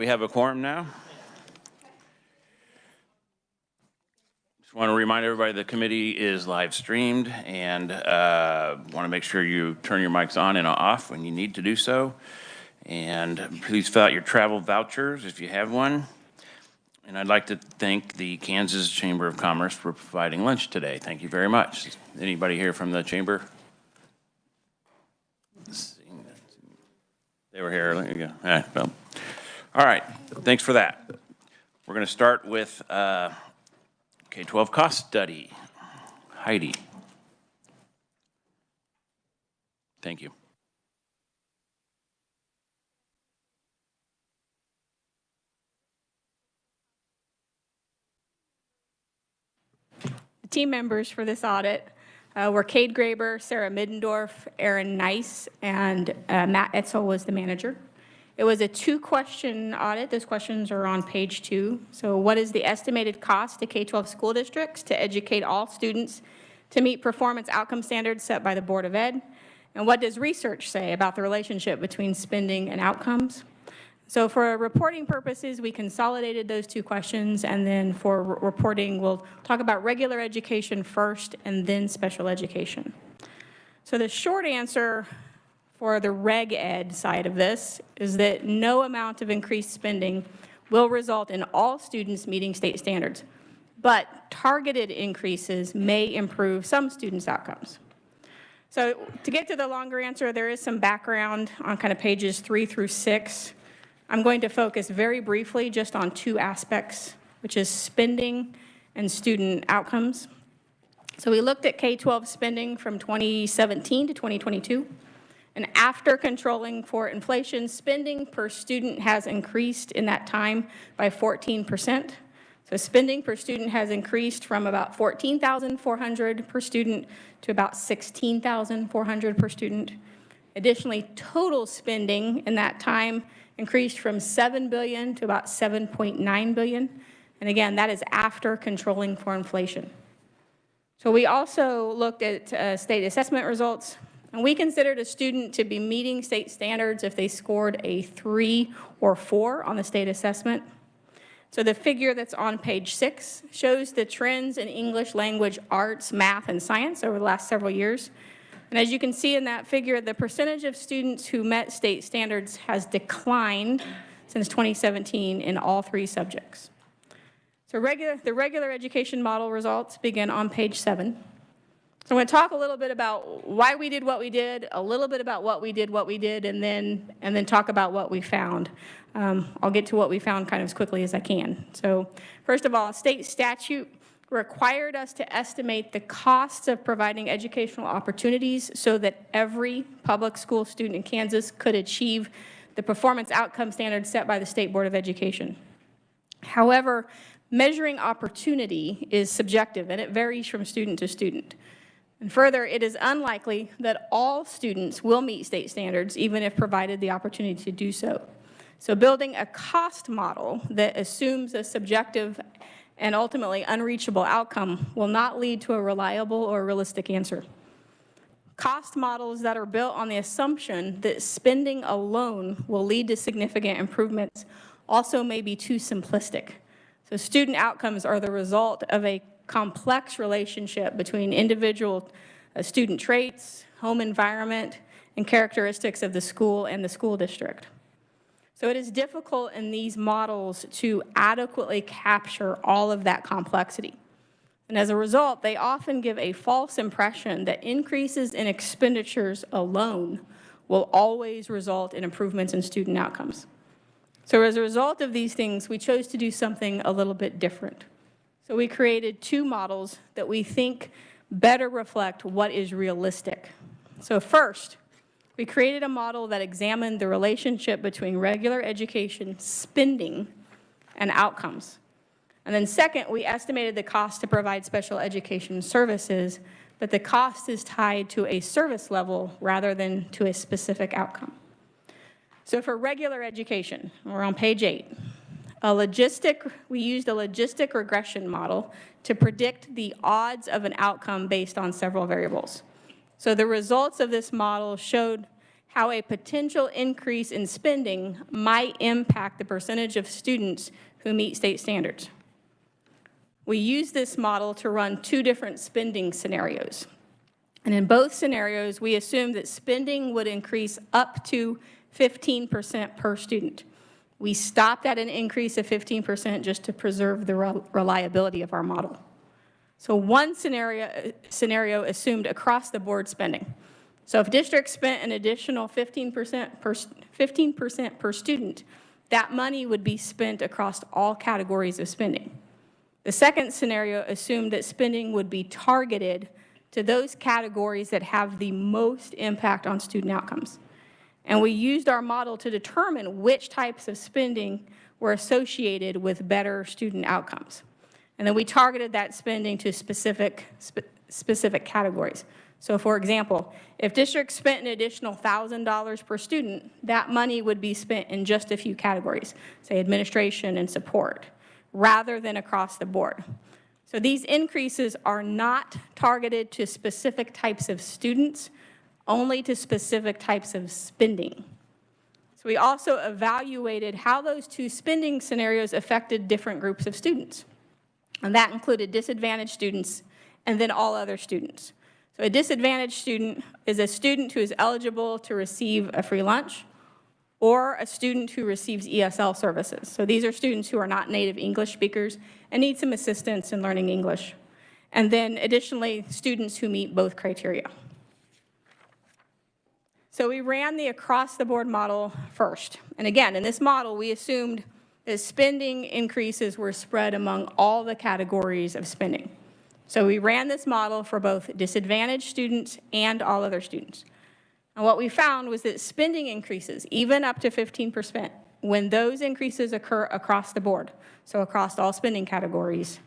We have a quorum now. Just want to remind everybody the committee is live streamed and want to make sure you turn your mics on and off when you need to do so. And please fill out your travel vouchers if you have one. And I'd like to thank the Kansas Chamber of Commerce for providing lunch today. Thank you very much. Anybody here from the chamber? They were here. There you go. Well, all right. Thanks for that. We're going to start with K-12 cost study. Heidi. Thank you. The team members for this audit were Cade Graber, Sarah Middendorf, Aaron Nice, and Matt Etzel was the manager. It was a 2-question audit. Those questions are on page 2. So what is the estimated cost to K-12 school districts to educate all students to meet performance outcome standards set by the Board of Ed? And what does research say about the relationship between spending and outcomes? So for reporting purposes, we consolidated those 2 questions, and then for reporting, we'll talk about regular education first and then special education. So the short answer for the reg ed side of this is that no amount of increased spending will result in all students meeting state standards, but targeted increases may improve some students' outcomes. So to get to the longer answer, there is some background on kind of pages 3 through 6. I'm going to focus very briefly just on 2 aspects, which is spending and student outcomes. So we looked at K-12 spending from 2017 to 2022. And after controlling for inflation, spending per student has increased in that time by 14%. So spending per student has increased from about $14,400 per student to about $16,400 per student. Additionally, total spending in that time increased from $7 billion to about $7.9 billion. And again, that is after controlling for inflation. So we also looked at state assessment results. And we considered a student to be meeting state standards if they scored a 3 or 4 on the state assessment. So the figure that's on page 6 shows the trends in English language, arts, math, and science over the last several years. And as you can see in that figure, the percentage of students who met state standards has declined since 2017 in all 3 subjects. So the regular education model results begin on page 7. So I'm going to talk a little bit about why we did what we did, a little bit about what we did, and then talk about what we found. I'll get to what we found kind of as quickly as I can. So first of all, state statute required us to estimate the costs of providing educational opportunities so that every public school student in Kansas could achieve the performance outcome standards set by the State Board of Education. However, measuring opportunity is subjective, and it varies from student to student. And further, it is unlikely that all students will meet state standards, even if provided the opportunity to do so. So building a cost model that assumes a subjective and ultimately unreachable outcome will not lead to a reliable or realistic answer. Cost models that are built on the assumption that spending alone will lead to significant improvements also may be too simplistic. So student outcomes are the result of a complex relationship between individual student traits, home environment, and characteristics of the school and the school district. So it is difficult in these models to adequately capture all of that complexity. And as a result, they often give a false impression that increases in expenditures alone will always result in improvements in student outcomes. So as a result of these things, we chose to do something a little bit different. So we created 2 models that we think better reflect what is realistic. So first, we created a model that examined the relationship between regular education spending and outcomes. And then second, we estimated the cost to provide special education services, but the cost is tied to a service level rather than to a specific outcome. So for regular education, we're on page 8. We used a logistic regression model to predict the odds of an outcome based on several variables. So the results of this model showed how a potential increase in spending might impact the percentage of students who meet state standards. We used this model to run 2 different spending scenarios. And in both scenarios, we assumed that spending would increase up to 15% per student. We stopped at an increase of 15% just to preserve the reliability of our model. So one scenario assumed across-the-board spending. So if districts spent an additional 15% per student, that money would be spent across all categories of spending. The second scenario assumed that spending would be targeted to those categories that have the most impact on student outcomes. And we used our model to determine which types of spending were associated with better student outcomes. And then we targeted that spending to specific categories. So for example, if districts spent an additional $1,000 per student, that money would be spent in just a few categories, say administration and support, rather than across the board. So these increases are not targeted to specific types of students, only to specific types of spending. So we also evaluated how those 2 spending scenarios affected different groups of students. And that included disadvantaged students and then all other students. So a disadvantaged student is a student who is eligible to receive a free lunch or a student who receives ESL services. So these are students who are not native English speakers and need some assistance in learning English. And then additionally, students who meet both criteria. So we ran the across-the-board model first. And again, in this model, we assumed that spending increases were spread among all the categories of spending. So we ran this model for both disadvantaged students and all other students. And what we found was that spending increases, even up to 15%, when those increases occur across the board, so across all spending categories,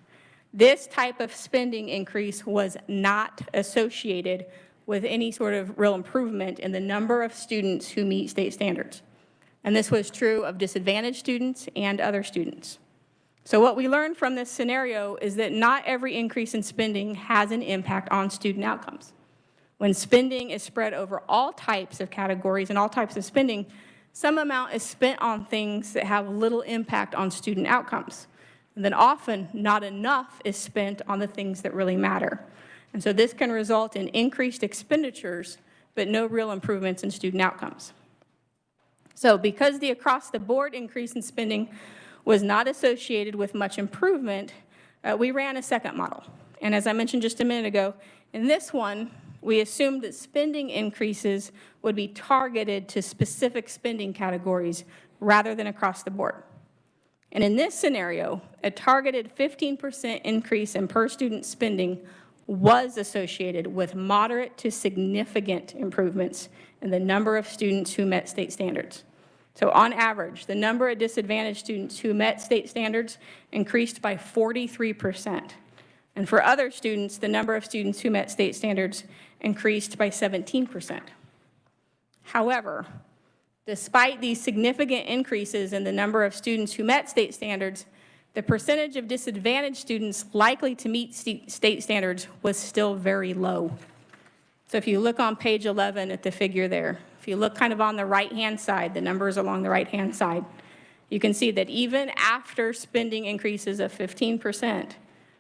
this type of spending increase was not associated with any sort of real improvement in the number of students who meet state standards. And this was true of disadvantaged students and other students. So what we learned from this scenario is that not every increase in spending has an impact on student outcomes. When spending is spread over all types of categories and all types of spending, some amount is spent on things that have little impact on student outcomes. And then often, not enough is spent on the things that really matter. And so this can result in increased expenditures, but no real improvements in student outcomes. So because the across-the-board increase in spending was not associated with much improvement, we ran a second model. And as I mentioned just a minute ago, in this one, we assumed that spending increases would be targeted to specific spending categories rather than across the board. And in this scenario, a targeted 15% increase in per student spending was associated with moderate to significant improvements in the number of students who met state standards. So on average, the number of disadvantaged students who met state standards increased by 43%. And for other students, the number of students who met state standards increased by 17%. However, despite these significant increases in the number of students who met state standards, the percentage of disadvantaged students likely to meet state standards was still very low. So if you look on page 11 at the figure there, if you look kind of on the right-hand side, the numbers along the right-hand side, you can see that even after spending increases of 15%,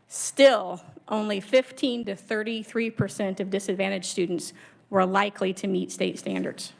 still only 15 to 33% of disadvantaged students were likely to meet state standards.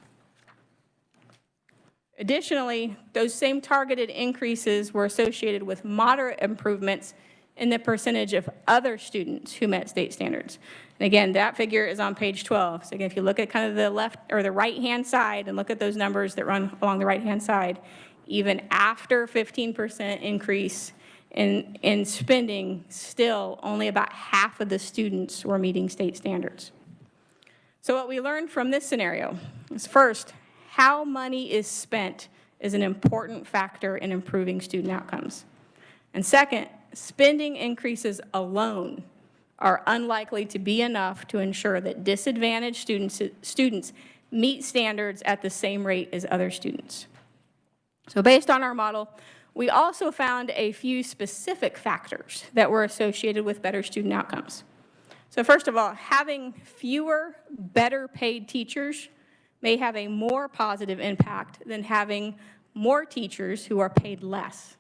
Additionally, those same targeted increases were associated with moderate improvements in the percentage of other students who met state standards. And again, that figure is on page 12. So again, if you look at kind of the left or the right-hand side and look at those numbers that run along the right-hand side, even after 15% increase in spending, still only about half of the students were meeting state standards. So what we learned from this scenario is, first, how money is spent is an important factor in improving student outcomes. And second, spending increases alone are unlikely to be enough to ensure that disadvantaged students meet standards at the same rate as other students. So based on our model, we also found a few specific factors that were associated with better student outcomes. So first of all, having fewer, better paid teachers may have a more positive impact than having more teachers who are paid less.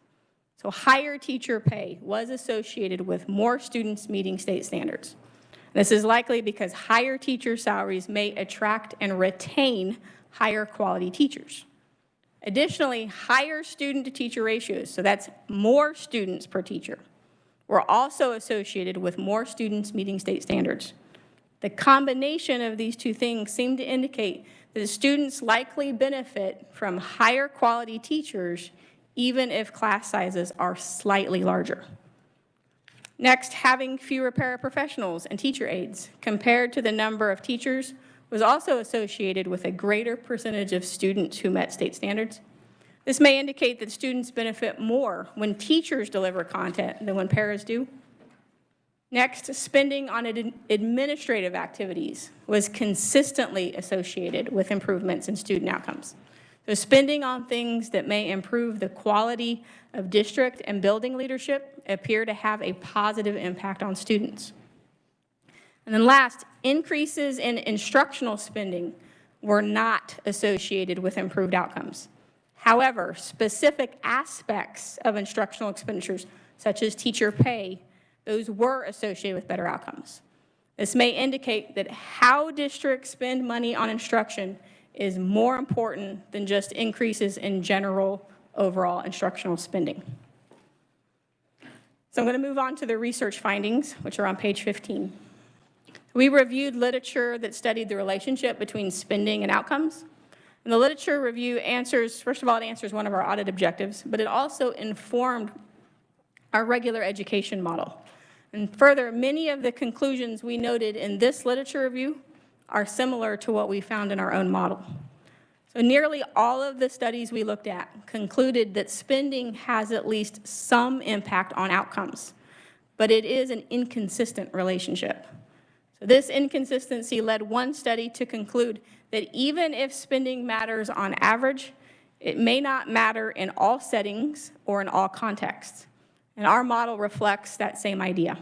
So higher teacher pay was associated with more students meeting state standards. This is likely because higher teacher salaries may attract and retain higher quality teachers. Additionally, higher student-to-teacher ratios, so that's more students per teacher, were also associated with more students meeting state standards. The combination of these two things seem to indicate that the students likely benefit from higher quality teachers even if class sizes are slightly larger. Next, having fewer paraprofessionals and teacher aides compared to the number of teachers was also associated with a greater percentage of students who met state standards. This may indicate that students benefit more when teachers deliver content than when paras do. Next, spending on administrative activities was consistently associated with improvements in student outcomes. So spending on things that may improve the quality of district and building leadership appear to have a positive impact on students. And then last, increases in instructional spending were not associated with improved outcomes. However, specific aspects of instructional expenditures, such as teacher pay, those were associated with better outcomes. This may indicate that how districts spend money on instruction is more important than just increases in general overall instructional spending. So I'm going to move on to the research findings, which are on page 15. We reviewed literature that studied the relationship between spending and outcomes. And the literature review answers, first of all, it answers one of our audit objectives, but it also informed our regular education model. And further, many of the conclusions we noted in this literature review are similar to what we found in our own model. So nearly all of the studies we looked at concluded that spending has at least some impact on outcomes, but it is an inconsistent relationship. So this inconsistency led one study to conclude that even if spending matters on average, it may not matter in all settings or in all contexts. And our model reflects that same idea.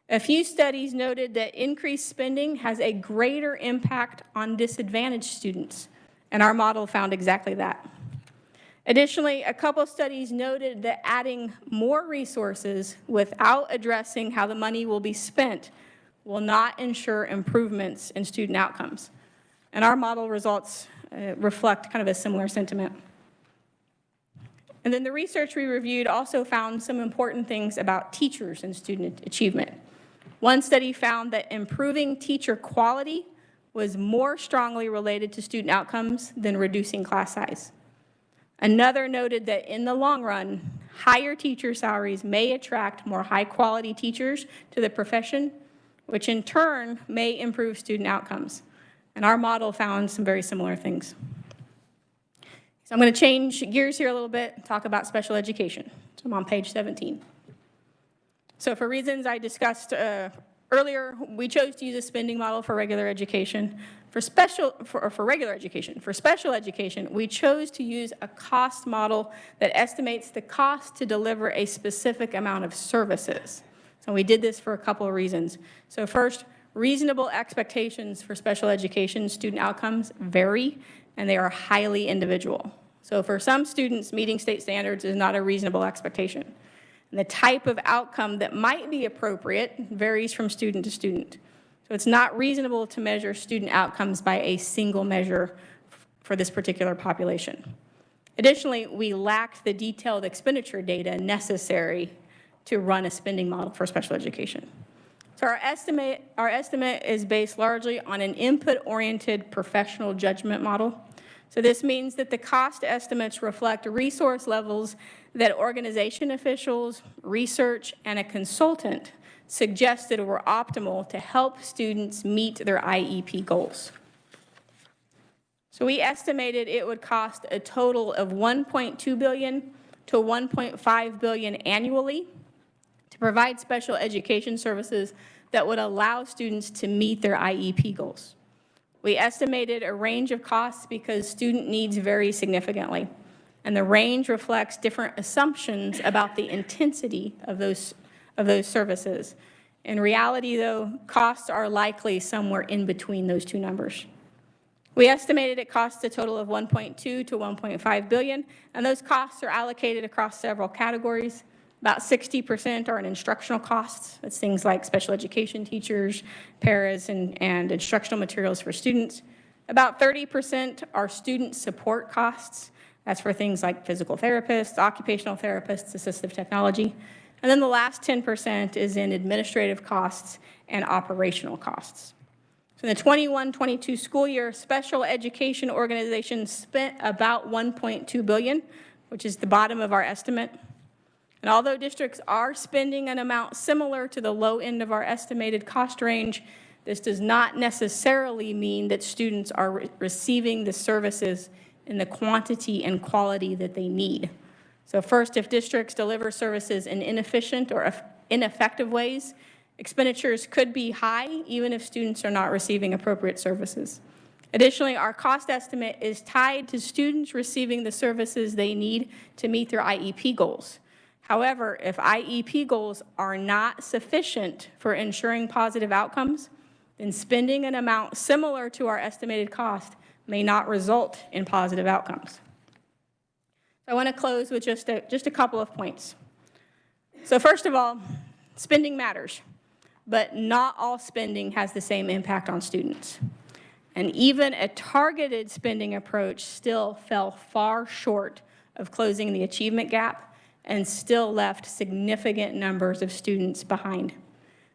A few studies noted that increased spending has a greater impact on disadvantaged students, and our model found exactly that. Additionally, a couple studies noted that adding more resources without addressing how the money will be spent will not ensure improvements in student outcomes. And our model results reflect kind of a similar sentiment. And then the research we reviewed also found some important things about teachers and student achievement. One study found that improving teacher quality was more strongly related to student outcomes than reducing class size. Another noted that in the long run, higher teacher salaries may attract more high-quality teachers to the profession, which in turn may improve student outcomes. And our model found some very similar things. So I'm going to change gears here a little bit and talk about special education. So I'm on page 17. So for reasons I discussed earlier, we chose to use a spending model for regular education. For regular education. For special education, we chose to use a cost model that estimates the cost to deliver a specific amount of services. So we did this for a couple of reasons. So first, reasonable expectations for special education student outcomes vary, and they are highly individual. So for some students, meeting state standards is not a reasonable expectation. And the type of outcome that might be appropriate varies from student to student. So it's not reasonable to measure student outcomes by a single measure for this particular population. Additionally, we lacked the detailed expenditure data necessary to run a spending model for special education. So our estimate is based largely on an input-oriented professional judgment model. So this means that the cost estimates reflect resource levels that organization officials, research, and a consultant suggested were optimal to help students meet their IEP goals. So we estimated it would cost a total of $1.2 billion to $1.5 billion annually to provide special education services that would allow students to meet their IEP goals. We estimated a range of costs because student needs vary significantly, and the range reflects different assumptions about the intensity of those services. In reality, though, costs are likely somewhere in between those two numbers. We estimated it costs a total of 1.2 to 1.5 billion, and those costs are allocated across several categories. About 60% are in instructional costs. That's things like special education teachers, paras, and instructional materials for students. About 30% are student support costs. That's for things like physical therapists, occupational therapists, assistive technology. And then the last 10% is in administrative costs and operational costs. So in the 21-22 school year, special education organizations spent about $1.2 billion, which is the bottom of our estimate. And although districts are spending an amount similar to the low end of our estimated cost range, this does not necessarily mean that students are receiving the services in the quantity and quality that they need. So first, if districts deliver services in inefficient or ineffective ways, expenditures could be high even if students are not receiving appropriate services. Additionally, our cost estimate is tied to students receiving the services they need to meet their IEP goals. However, if IEP goals are not sufficient for ensuring positive outcomes, then spending an amount similar to our estimated cost may not result in positive outcomes. I want to close with just a couple of points. So first of all, spending matters, but not all spending has the same impact on students. And even a targeted spending approach still fell far short of closing the achievement gap and still left significant numbers of students behind.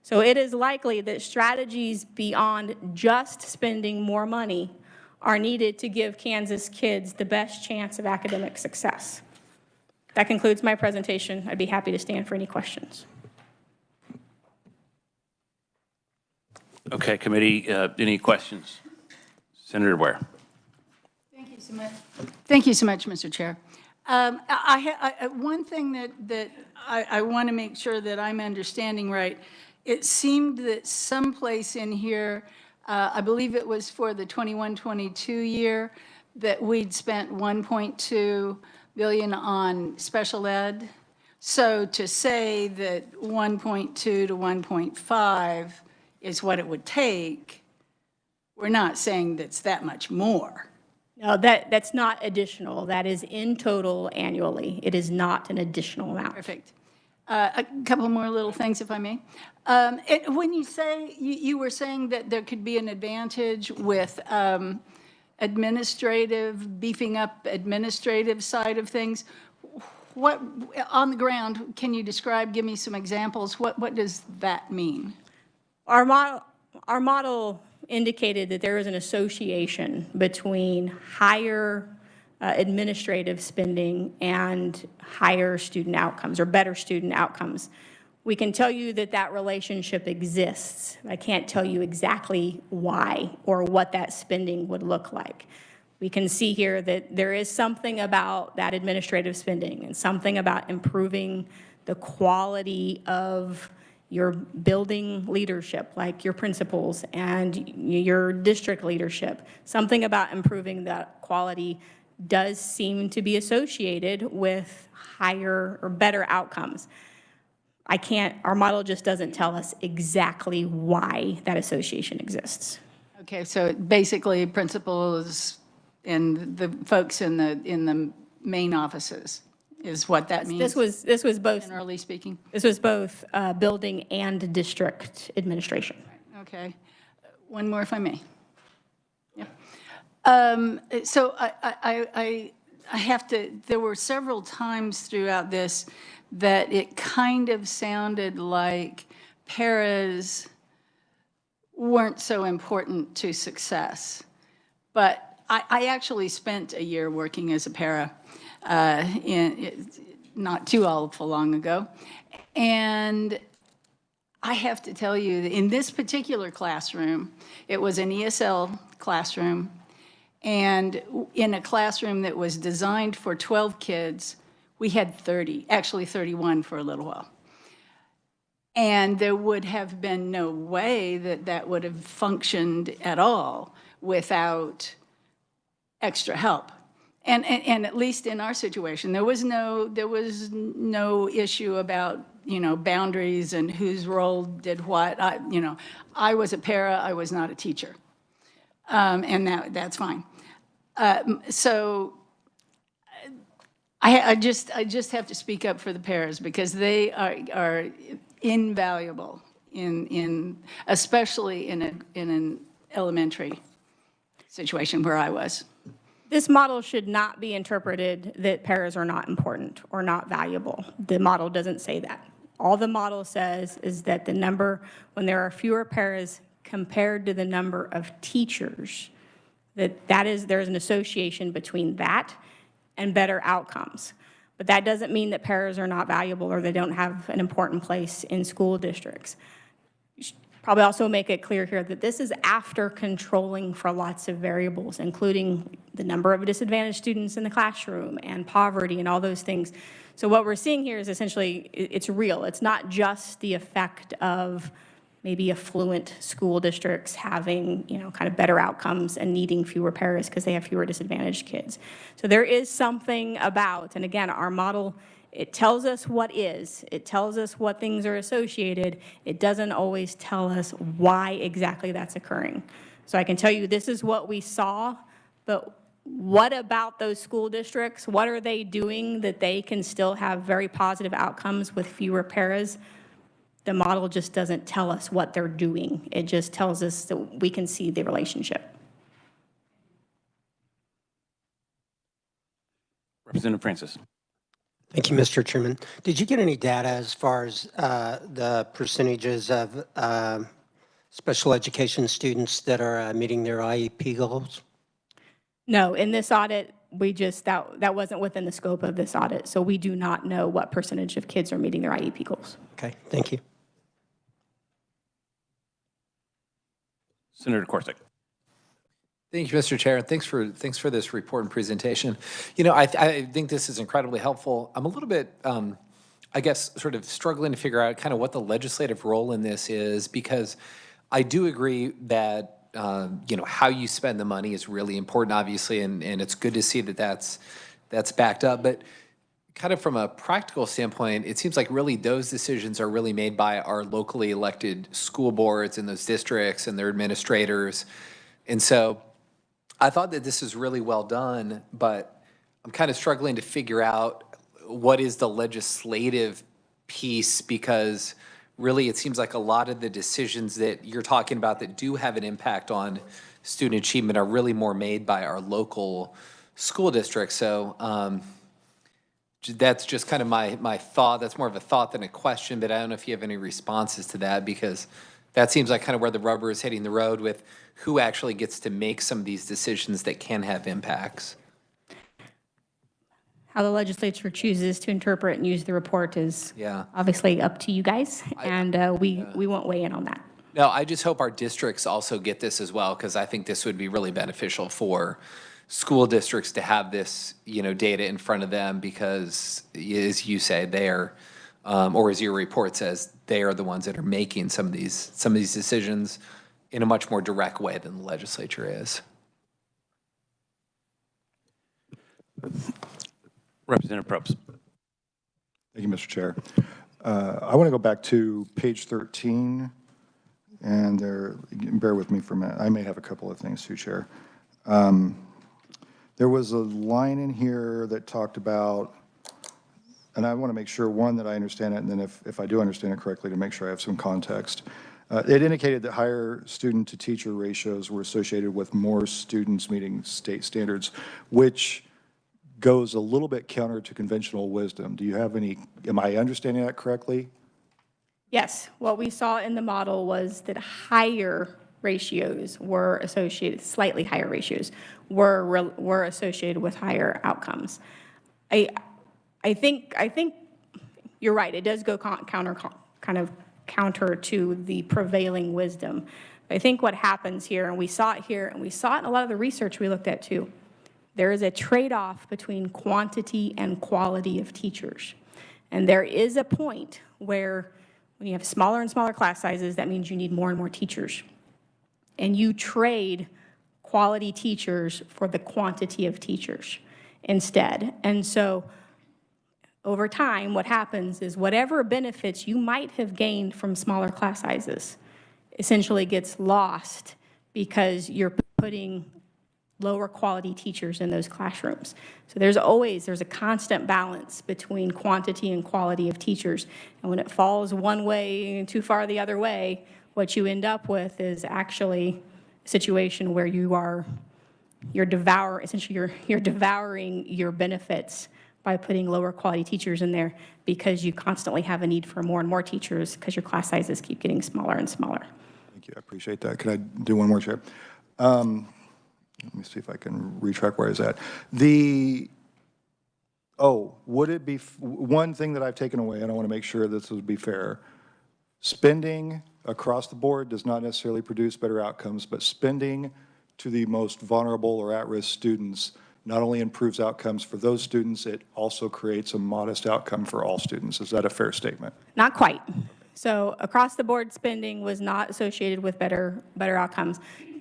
So it is likely that strategies beyond just spending more money are needed to give Kansas kids the best chance of academic success. That concludes my presentation. I'd be happy to stand for any questions. Okay, committee, any questions? Senator Ware. Thank you so much. Thank you so much, Mr. Chair. One thing that I want to make sure that I'm understanding right, it seemed that someplace in here, I believe it was for the 21-22 year, that we'd spent 1.2 billion on special ed. So to say that 1.2 to 1.5 is what it would take, we're not saying that's that much more. No, that's not additional. That is in total annually. It is not an additional amount. Perfect. A couple more little things, if I may. When you say, you were saying that there could be an advantage with beefing up administrative side of things. What, on the ground, can you describe, give me some examples? What does that mean? Our model indicated that there is an association between higher administrative spending and higher student outcomes or better student outcomes. We can tell you that that relationship exists. I can't tell you exactly why or what that spending would look like. We can see here that there is something about that administrative spending and something about improving the quality of your building leadership, like your principals and your district leadership. Something about improving that quality does seem to be associated with higher or better outcomes. Our model just doesn't tell us exactly why that association exists. Okay, so basically principals and the folks in the main offices is what that means? This was both. Generally speaking? This was both building and district administration. Okay. One more, if I may. Yeah. So I have to, there were several times throughout this that it kind of sounded like paras weren't so important to success. But I actually spent a year working as a para not too awful long ago. And I have to tell you that in this particular classroom, it was an ESL classroom, and in a classroom that was designed for 12 kids, we had 30, actually 31 for a little while. And there would have been no way that that would have functioned at all without extra help. And at least in our situation, there was no issue about, boundaries and whose role did what. I was a para, I was not a teacher. And that's fine. So I just have to speak up for the paras because they are invaluable especially in an elementary situation where I was. This model should not be interpreted that paras are not important or not valuable. The model doesn't say that. All the model says is that the number, when there are fewer paras compared to the number of teachers, there's an association between that and better outcomes. But that doesn't mean that paras are not valuable or they don't have an important place in school districts. Probably also make it clear here that this is after controlling for lots of variables, including the number of disadvantaged students in the classroom and poverty and all those things. So what we're seeing here is essentially, it's real. It's not just the effect of maybe affluent school districts having, kind of better outcomes and needing fewer paras because they have fewer disadvantaged kids. So there is something about, and again, our model, it tells us what is. It tells us what things are associated. It doesn't always tell us why exactly that's occurring. So I can tell you this is what we saw, but what about those school districts? What are they doing that they can still have very positive outcomes with fewer paras? The model just doesn't tell us what they're doing. It just tells us that we can see the relationship. Representative Francis. Thank you, Mr. Chairman. Did you get any data as far as the percentages of special education students that are meeting their IEP goals? No, in this audit, that wasn't within the scope of this audit, so we do not know what percentage of kids are meeting their IEP goals. Okay, thank you. Senator Corsick. Thank you, Mr. Chair. Thanks for this report and presentation. I think this is incredibly helpful. I'm a little bit, I guess, sort of struggling to figure out kind of what the legislative role in this is, because I do agree that how you spend the money is really important, obviously, and it's good to see that that's backed up. But kind of from a practical standpoint, it seems like really those decisions are really made by our locally elected school boards in those districts and their administrators. And so I thought that this is really well done, but I'm kind of struggling to figure out what is the legislative piece, because really it seems like a lot of the decisions that you're talking about that do have an impact on student achievement are really more made by our local school districts. So that's just kind of my thought. That's more of a thought than a question, but I don't know if you have any responses to that, because that seems like kind of where the rubber is hitting the road with who actually gets to make some of these decisions that can have impacts. How the legislature chooses to interpret and use the report is obviously up to you guys, and we won't weigh in on that. No, I just hope our districts also get this as well, because I think this would be really beneficial for school districts to have this, data in front of them, because as you say, they're, or as your report says, they are the ones that are making some of these decisions in a much more direct way than the legislature is. Representative Probst. Thank you, Mr. Chair. I want to go back to page 13, and bear with me for a minute. I may have a couple of things to share. There was a line in here that talked about, and I want to make sure, one, that I understand it, and then if I do understand it correctly, to make sure I have some context. It indicated that higher student-to-teacher ratios were associated with more students meeting state standards, which goes a little bit counter to conventional wisdom. Do you have any, am I understanding that correctly? Yes, what we saw in the model was that higher ratios were associated, slightly higher ratios were associated with higher outcomes. I think you're right. It does go counter to the prevailing wisdom. I think what happens here, and we saw it here, and we saw it in a lot of the research we looked at too, there is a trade-off between quantity and quality of teachers. And there is a point where when you have smaller and smaller class sizes, that means you need more and more teachers. And you trade quality teachers for the quantity of teachers instead. And so over time, what happens is whatever benefits you might have gained from smaller class sizes essentially gets lost because you're putting lower quality teachers in those classrooms. So there's a constant balance between quantity and quality of teachers. And when it falls one way and too far the other way, what you end up with is actually a situation where you're devouring your benefits by putting lower quality teachers in there, because you constantly have a need for more and more teachers because your class sizes keep getting smaller and smaller. Thank you, I appreciate that. Can I do one more, Chair? Let me see if I can retrack where I was at. Would it be, one thing that I've taken away, and I want to make sure this would be fair, spending across the board does not necessarily produce better outcomes, but spending to the most vulnerable or at-risk students not only improves outcomes for those students, it also creates a modest outcome for all students. Is that a fair statement? Not quite. So across the board spending was not associated with better outcomes.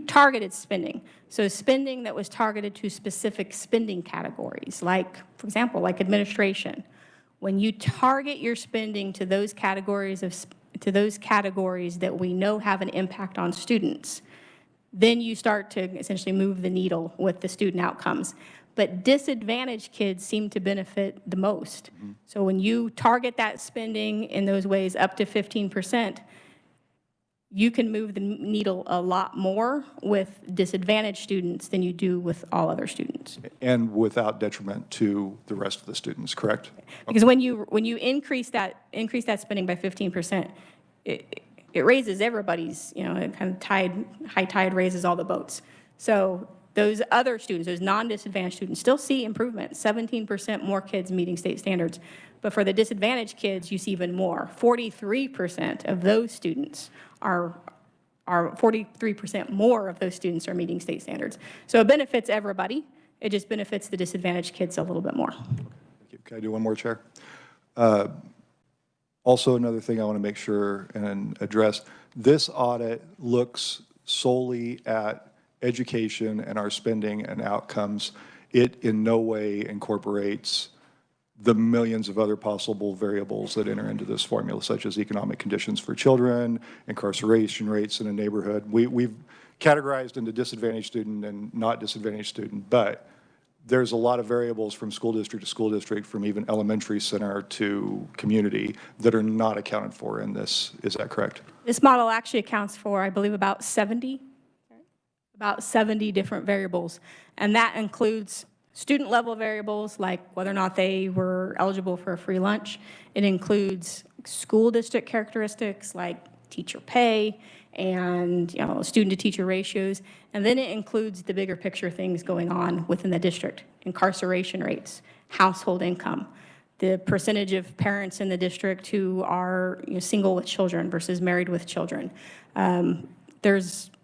Targeted spending. So spending that was targeted to specific spending categories, like, for example, like administration. When you target your spending to those categories that we know have an impact on students, then you start to essentially move the needle with the student outcomes. But disadvantaged kids seem to benefit the most. So when you target that spending in those ways up to 15%, you can move the needle a lot more with disadvantaged students than you do with all other students. And without detriment to the rest of the students, correct? Because when you increase that spending by 15%, it raises everybody's, it kind of high tide raises all the boats. So those other students, those non-disadvantaged students, still see improvement, 17% more kids meeting state standards. But for the disadvantaged kids, you see even more. 43% of those students are 43% more of those students are meeting state standards. So it benefits everybody. It just benefits the disadvantaged kids a little bit more. Thank you. Can I do one more, Chair? Also, another thing I want to make sure and address, this audit looks solely at education and our spending and outcomes. It in no way incorporates the millions of other possible variables that enter into this formula, such as economic conditions for children, incarceration rates in a neighborhood. We've categorized into disadvantaged student and not disadvantaged student, but there's a lot of variables from school district to school district, from even elementary center to community, that are not accounted for in this. Is that correct? This model actually accounts for, I believe, about 70 different variables, and that includes student level variables like whether or not they were eligible for a free lunch. It includes school district characteristics like teacher pay and student to teacher ratios, and then it includes the bigger picture things going on within the district: incarceration rates, household income, the percentage of parents in the district who are single with children versus married with children.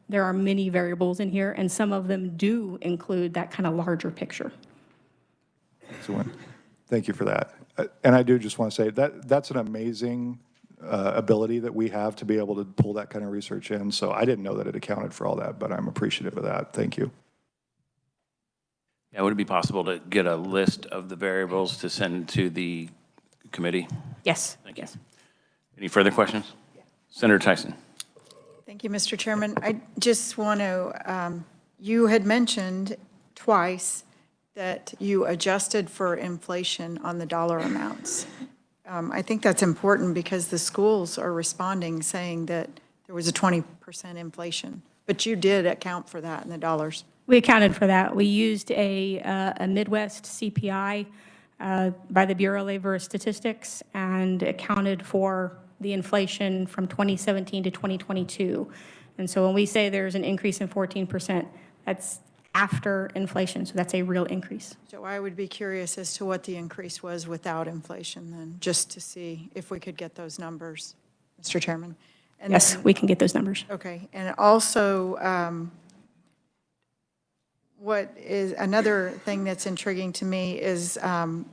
There are many variables in here, and some of them do include that kind of larger picture. Excellent. Thank you for that. And I do just want to say that that's an amazing ability that we have to be able to pull that kind of research in. So I didn't know that it accounted for all that, but I'm appreciative of that. Thank you. Yeah, would it be possible to get a list of the variables to send to the committee? Yes. Thank you. Yes. Any further questions? Senator Tyson. Thank you, Mr. Chairman. I just want to, you had mentioned twice that you adjusted for inflation on the dollar amounts. I think that's important because the schools are responding, saying that there was a 20% inflation, but you did account for that in the dollars. We accounted for that. We used a Midwest CPI by the Bureau of Labor Statistics and accounted for the inflation from 2017 to 2022. And so when we say there's an increase in 14%, that's after inflation, so that's a real increase. So I would be curious as to what the increase was without inflation then, just to see if we could get those numbers, Mr. Chairman. And Yes, then, we can get those numbers. okay, and also, what is another thing that's intriguing to me is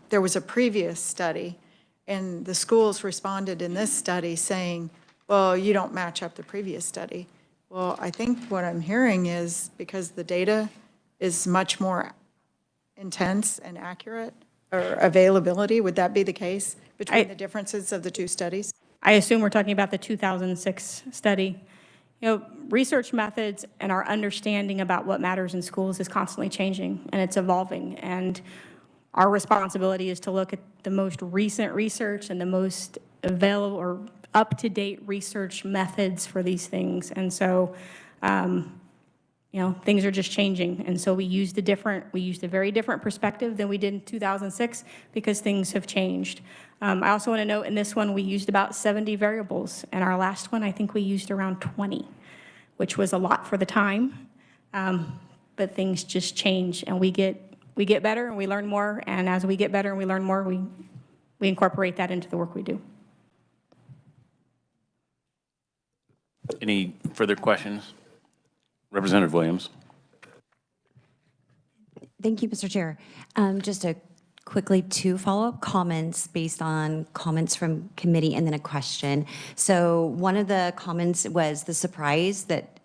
there was a previous study, and the schools responded in this study saying, well, you don't match up the previous study. Well, I think what I'm hearing is because the data is much more intense and accurate, or availability, would that be the case between the differences of the two studies? I assume we're talking about the 2006 study. research methods and our understanding about what matters in schools is constantly changing, and it's evolving. And our responsibility is to look at the most recent research and the most available or up-to-date research methods for these things. And so, things are just changing. And so we used a very different perspective than we did in 2006 because things have changed. I also want to note in this one, we used about 70 variables. And our last one, I think we used around 20, which was a lot for the time. But things just change, and we get better and we learn more. And as we get better and we learn more, we incorporate that into the work we do. Any further questions? Representative Williams. Thank you, Mr. Chair. Just quickly 2 follow-up comments based on comments from committee and then a question. So one of the comments was the surprise that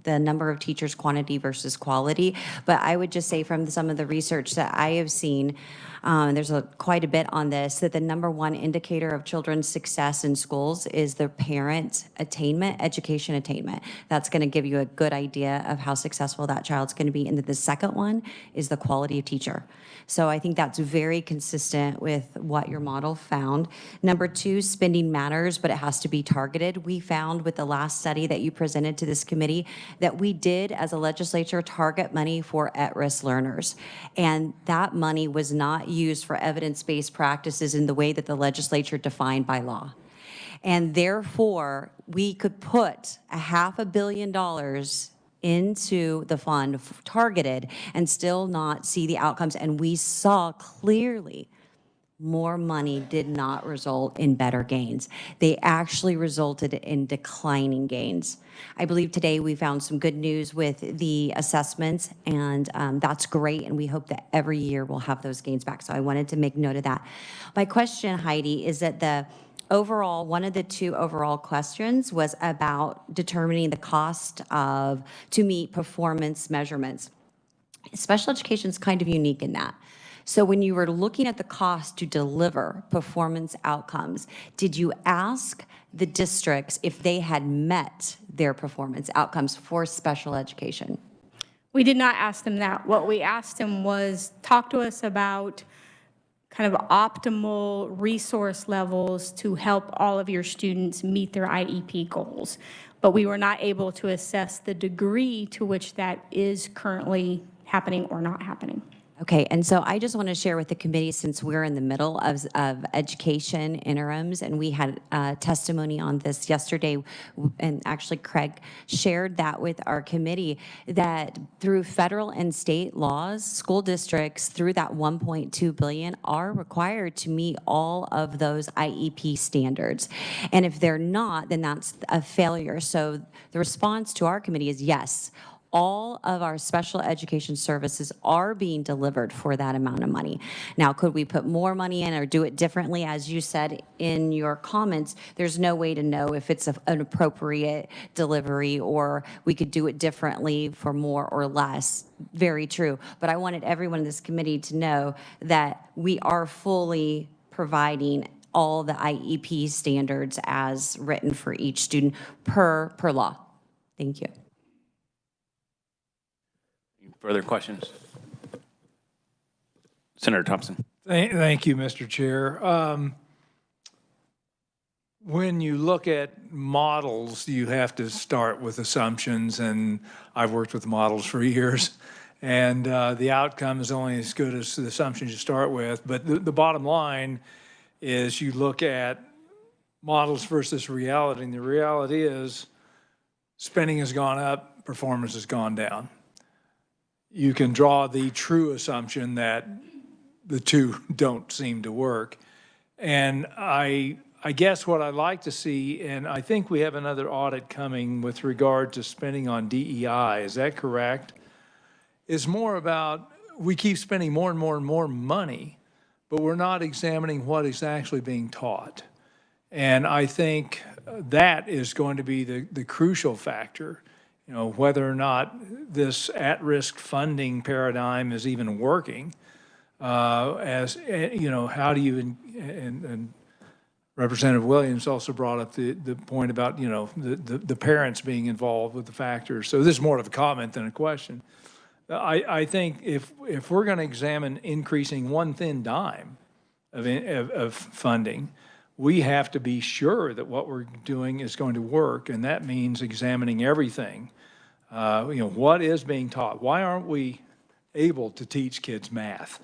the number of teachers, quantity versus quality. But I would just say from some of the research that I have seen, there's quite a bit on this, that the #1 indicator of children's success in schools is their parent attainment, education attainment. That's going to give you a good idea of how successful that child's going to be. And then the second one is the quality of teacher. So I think that's very consistent with what your model found. #2, spending matters, but it has to be targeted. We found with the last study that you presented to this committee that we did, as a legislature, target money for at-risk learners. And that money was not used for evidence-based practices in the way that the legislature defined by law. And therefore, we could put $500 million into the fund targeted and still not see the outcomes. And we saw clearly more money did not result in better gains. They actually resulted in declining gains. I believe today we found some good news with the assessments, and that's great, and we hope that every year we'll have those gains back. So I wanted to make note of that. My question, Heidi, is that one of the 2 overall questions was about determining the cost to meet performance measurements. Special education is kind of unique in that. So when you were looking at the cost to deliver performance outcomes, did you ask the districts if they had met their performance outcomes for special education? We did not ask them that. What we asked them was talk to us about kind of optimal resource levels to help all of your students meet their IEP goals. But we were not able to assess the degree to which that is currently happening or not happening. Okay, and so I just want to share with the committee, since we're in the middle of education interims, and we had testimony on this yesterday, and actually Craig shared that with our committee, that through federal and state laws, school districts through that $1.2 billion are required to meet all of those IEP standards. And if they're not, then that's a failure. So the response to our committee is yes. All of our special education services are being delivered for that amount of money. Now, could we put more money in or do it differently? As you said in your comments, there's no way to know if it's an appropriate delivery, or we could do it differently for more or less. Very true. But I wanted everyone in this committee to know that we are fully providing all the IEP standards as written for each student per law. Thank you. Further questions? Senator Thompson. Thank you, Mr. Chair. When you look at models, you have to start with assumptions, and I've worked with models for years, and the outcome is only as good as the assumptions you start with. But the bottom line is you look at models versus reality, and the reality is spending has gone up, performance has gone down. You can draw the true assumption that the 2 don't seem to work. And I guess what I'd like to see, and I think we have another audit coming with regard to spending on DEI, is that correct? Is more about, we keep spending more and more and more money, but we're not examining what is actually being taught. And I think that is going to be the crucial factor. You know, whether or not this at-risk funding paradigm is even working, as you know, how do you, and Representative Williams also brought up the point about, you know, the parents being involved with the factors. So this is more of a comment than a question. I think if we're going to examine increasing one thin dime of funding, we have to be sure that what we're doing is going to work, and that means examining everything. You know, what is being taught? Why aren't we able to teach kids math,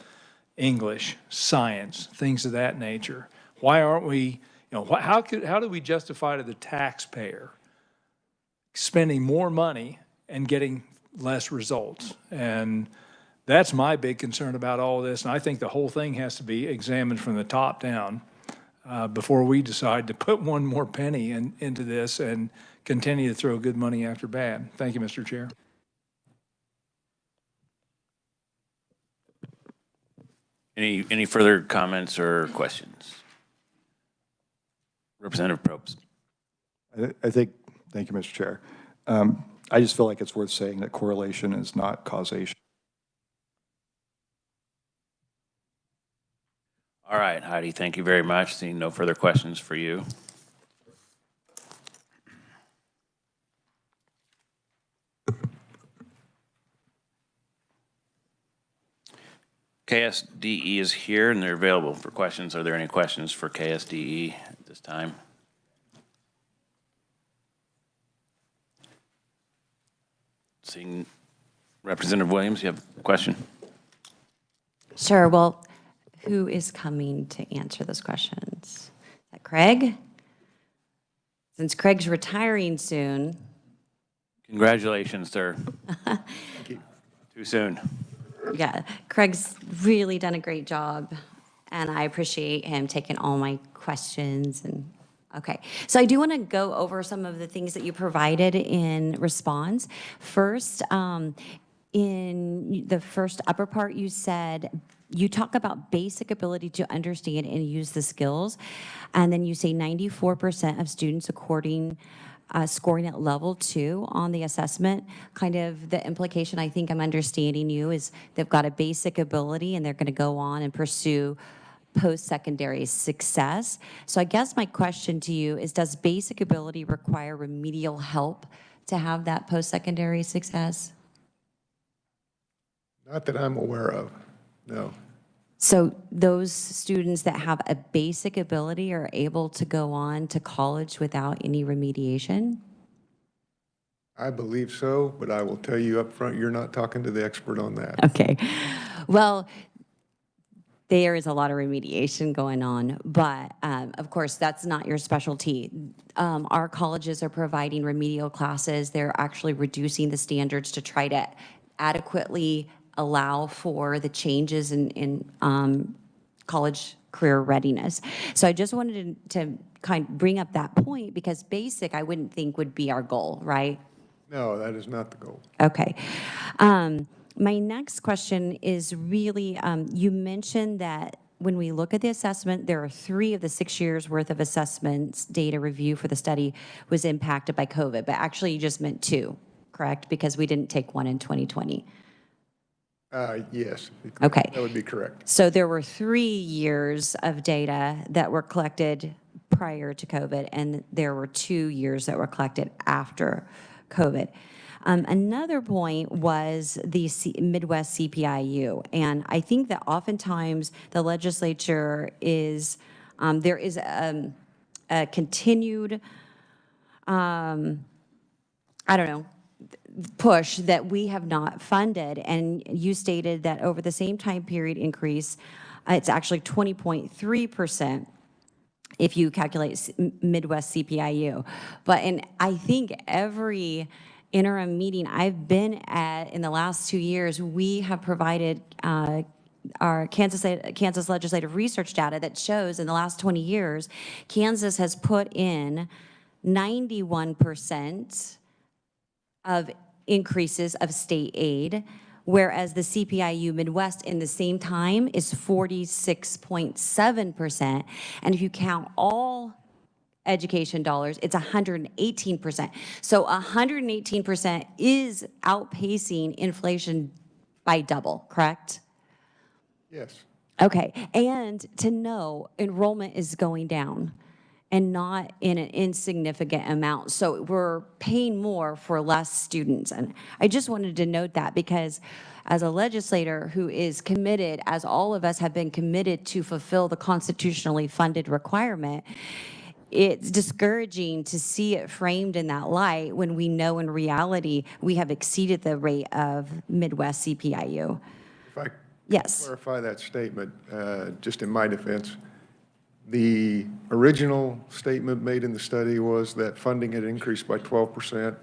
English, science, things of that nature? Why aren't we, you know, how do we justify to the taxpayer spending more money and getting less results? And that's my big concern about all this. And I think the whole thing has to be examined from the top down before we decide to put one more penny into this and continue to throw good money after bad. Thank you, Mr. Chair. Any further comments or questions? Representative Probst. I think, thank you, Mr. Chair. I just feel like it's worth saying that correlation is not causation. All right, Heidi, thank you very much. Seeing no further questions for you. KSDE is here and they're available for questions. Are there any questions for KSDE at this time? Seeing Representative Williams, you have a question? Sure. Well, who is coming to answer those questions? Is that Craig? Since Craig's retiring soon. Congratulations, sir. Thank you. Too soon. Yeah, Craig's really done a great job, and I appreciate him taking all my questions. And okay, so I do want to go over some of the things that you provided in response. First, in the first upper part, you said you talk about basic ability to understand and use the skills, and then you say 94% of students scoring at level 2 on the assessment. Kind of the implication I think I'm understanding you is they've got a basic ability and they're going to go on and pursue post-secondary success. So I guess my question to you is, does basic ability require remedial help to have that post-secondary success? Not that I'm aware of, no. So those students that have a basic ability are able to go on to college without any remediation? I believe so, but I will tell you up front, you're not talking to the expert on that. Okay. Well, there is a lot of remediation going on, but of course, that's not your specialty. Our colleges are providing remedial classes. They're actually reducing the standards to try to adequately allow for the changes in college career readiness. So I just wanted to kind of bring up that point, because basic, I wouldn't think would be our goal, right? No, that is not the goal. Okay. My next question is really, you mentioned that when we look at the assessment, there are 3 of the 6 years worth of assessments data review for the study was impacted by COVID, but actually you just meant 2, correct? Because we didn't take one in 2020. Yes. Okay. That would be correct. So there were 3 years of data that were collected prior to COVID, and there were 2 years that were collected after COVID. Another point was the Midwest CPIU, and I think that oftentimes the legislature is, there is a continued, I don't know, push that we have not funded, and you stated that over the same time period increase, it's actually 20.3% if you calculate Midwest CPIU. But I think every interim meeting I've been at in the last 2 years, we have provided our Kansas legislative research data that shows in the last 20 years, Kansas has put in 91% of increases of state aid, whereas the CPIU Midwest in the same time is 46.7%. And if you count all education dollars, it's 118%. So 118% is outpacing inflation by double, correct? Yes. Okay, and to know enrollment is going down. and not in an insignificant amount. So we're paying more for less students. And I just wanted to note that because as a legislator who is committed, as all of us have been committed to fulfill the constitutionally funded requirement, it's discouraging to see it framed in that light when we know in reality we have exceeded the rate of Midwest CPIU. If I Yes. clarify that statement, just in my defense, the original statement made in the study was that funding had increased by 12%.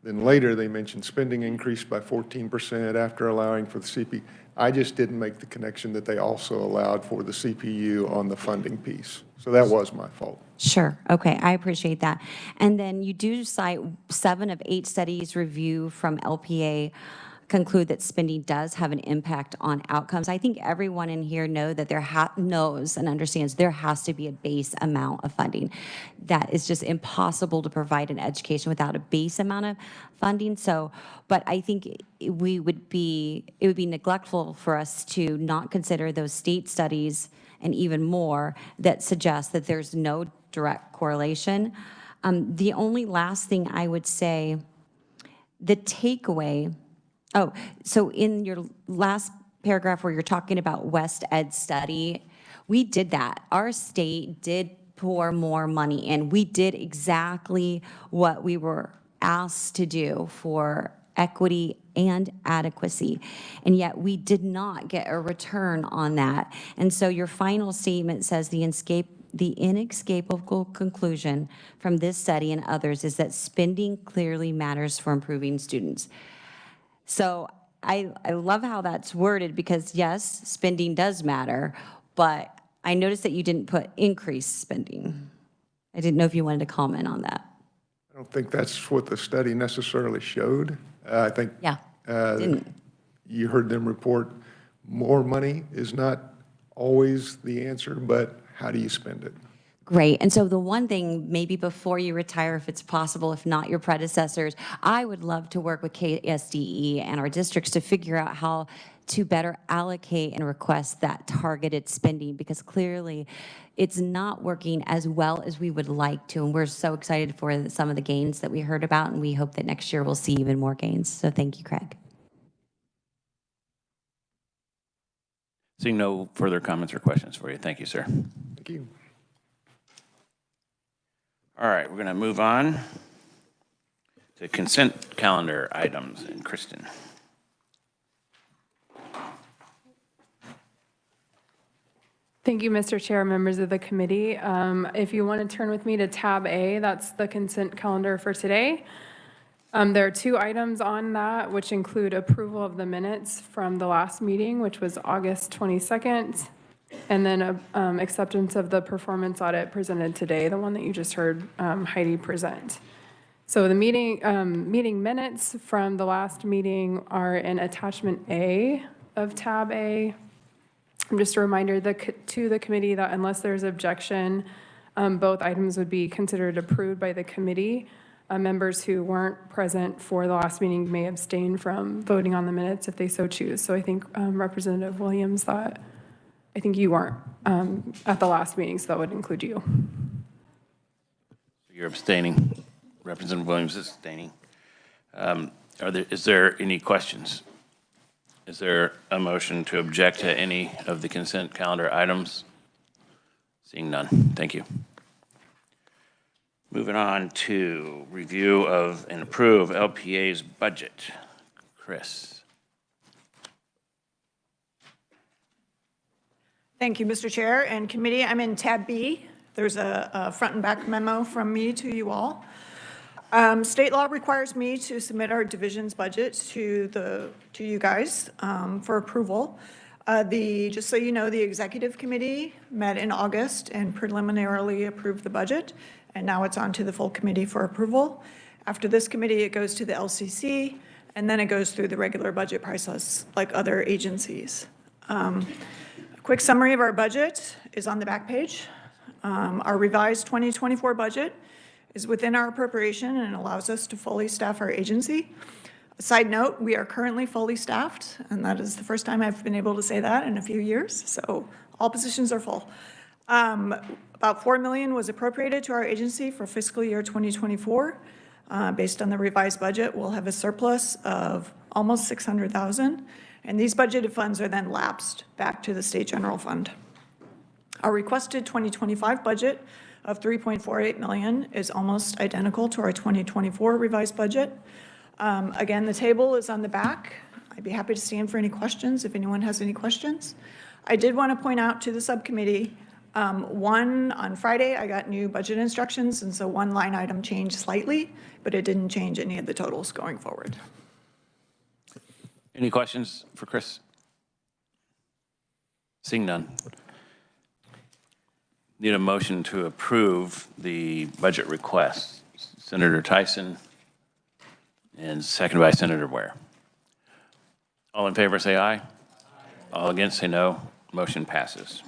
Then later, they mentioned spending increased by 14% after allowing for the CP. I just didn't make the connection that they also allowed for the CPU on the funding piece. So that was my fault. Sure. Okay. I appreciate that. And then you do cite 7 of 8 studies review from LPA conclude that spending does have an impact on outcomes. I think everyone in here knows and understands there has to be a base amount of funding. That is just impossible to provide an education without a base amount of funding. So, but I think it would be neglectful for us to not consider those state studies and even more that suggest that there's no direct correlation. The only last thing I would say, the takeaway. Oh, so in your last paragraph where you're talking about West Ed study, we did that. Our state did pour more money in. We did exactly what we were asked to do for equity and adequacy, and yet we did not get a return on that. And so your final statement says the inescapable conclusion from this study and others is that spending clearly matters for improving students. So I love how that's worded because, yes, spending does matter, but I noticed that you didn't put increased spending. I didn't know if you wanted to comment on that. I don't think that's what the study necessarily showed. I think you heard them report more money is not always the answer, but how do you spend it? Great. And so the one thing, maybe before you retire, if it's possible, if not your predecessors, I would love to work with KSDE and our districts to figure out how to better allocate and request that targeted spending, because clearly it's not working as well as we would like to. And we're so excited for some of the gains that we heard about, and we hope that next year we'll see even more gains. So thank you, Craig. Seeing no further comments or questions for you. Thank you, sir. Thank you. All right, we're going to move on to consent calendar items. And Kristen. Thank you, Mr. Chair, members of the committee. If you want to turn with me to tab A, that's the consent calendar for today. There are 2 items on that, which include approval of the minutes from the last meeting, which was August 22nd, and then acceptance of the performance audit presented today, the one that you just heard Heidi present. So the meeting minutes from the last meeting are in attachment A of tab A. Just a reminder to the committee that unless there's objection, both items would be considered approved by the committee. Members who weren't present for the last meeting may abstain from voting on the minutes if they so choose. So I think Representative Williams thought, I think you weren't at the last meeting, so that would include you. You're abstaining. Representative Williams is abstaining. Is there any questions? Is there a motion to object to any of the consent calendar items? Seeing none. Thank you. Moving on to review of and approve LPA's budget. Chris. Thank you, Mr. Chair and committee. I'm in tab B. There's a front and back memo from me to you all. State law requires me to submit our division's budget to you guys for approval. Just so you know, the executive committee met in August and preliminarily approved the budget, and now it's on to the full committee for approval. After this committee, it goes to the LCC, and then it goes through the regular budget process like other agencies. A quick summary of our budget is on the back page. Our revised 2024 budget is within our appropriation and allows us to fully staff our agency. A side note, we are currently fully staffed, and that is the first time I've been able to say that in a few years, so all positions are full. About $4 million was appropriated to our agency for fiscal year 2024. Based on the revised budget, we'll have a surplus of almost $600,000, and these budgeted funds are then lapsed back to the state general fund. Our requested 2025 budget of $3.48 million is almost identical to our 2024 revised budget. Again, the table is on the back. I'd be happy to stand for any questions if anyone has any questions. I did want to point out to the subcommittee, on Friday, I got new budget instructions, and so one line item changed slightly, but it didn't change any of the totals going forward. Any questions for Chris? Seeing none. Need a motion to approve the budget request. Senator Tyson and seconded by Senator Ware. All in favor say aye. All against say no. Motion passes.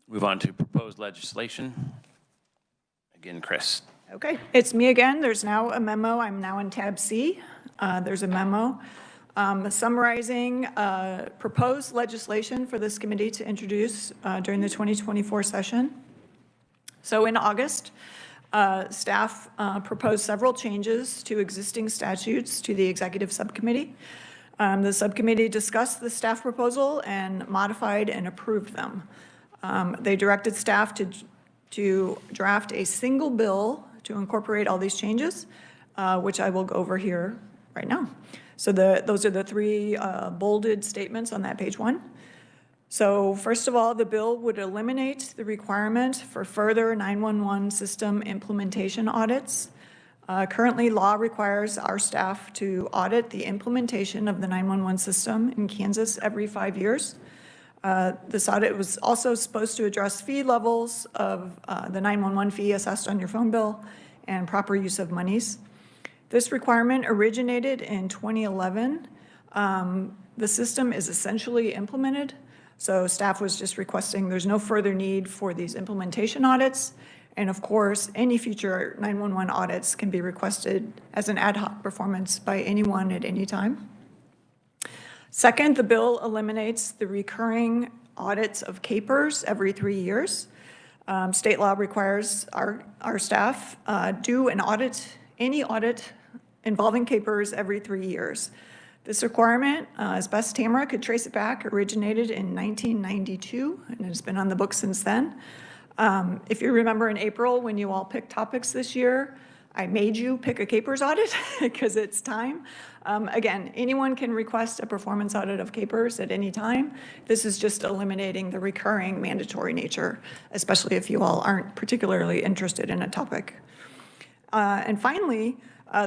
Move on to proposed legislation. Again, Chris. Okay, it's me again. There's now a memo. I'm now in tab C. There's a memo summarizing proposed legislation for this committee to introduce during the 2024 session. So in August, staff proposed several changes to existing statutes to the executive subcommittee. The subcommittee discussed the staff proposal and modified and approved them. They directed staff to draft a single bill to incorporate all these changes, which I will go over here right now. So those are the three bolded statements on that page 1. So first of all, the bill would eliminate the requirement for further 911 system implementation audits. Currently, law requires our staff to audit the implementation of the 911 system in Kansas every 5 years. This audit was also supposed to address fee levels of the 911 fee assessed on your phone bill and proper use of monies. This requirement originated in 2011. The system is essentially implemented, so staff was just requesting there's no further need for these implementation audits. And of course, any future 911 audits can be requested as an ad hoc performance by anyone at any time. Second, the bill eliminates the recurring audits of CAPERS every 3 years. State law requires our staff do an audit, any audit involving CAPERS every 3 years. This requirement, as best Tamara could trace it back, originated in 1992 and has been on the books since then. If you remember in April when you all picked topics this year, I made you pick a CAPERS audit because it's time. Again, anyone can request a performance audit of CAPERS at any time. This is just eliminating the recurring mandatory nature, especially if you all aren't particularly interested in a topic. And finally,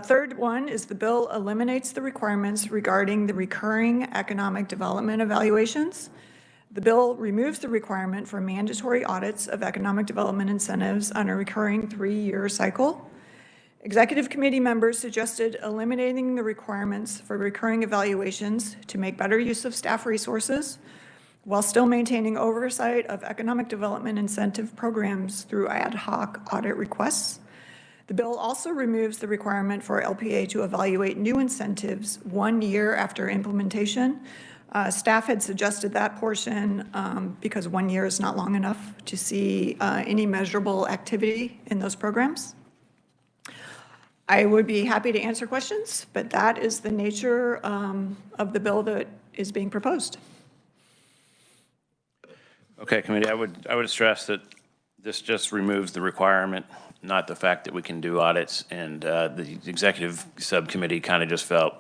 third one is the bill eliminates the requirements regarding the recurring economic development evaluations. The bill removes the requirement for mandatory audits of economic development incentives on a recurring 3-year cycle. Executive committee members suggested eliminating the requirements for recurring evaluations to make better use of staff resources while still maintaining oversight of economic development incentive programs through ad hoc audit requests. The bill also removes the requirement for LPA to evaluate new incentives 1 year after implementation. Staff had suggested that portion because 1 year is not long enough to see any measurable activity in those programs. I would be happy to answer questions, but that is the nature of the bill that is being proposed. Okay, committee, I would stress that this just removes the requirement, not the fact that we can do audits, and the executive subcommittee kind of just felt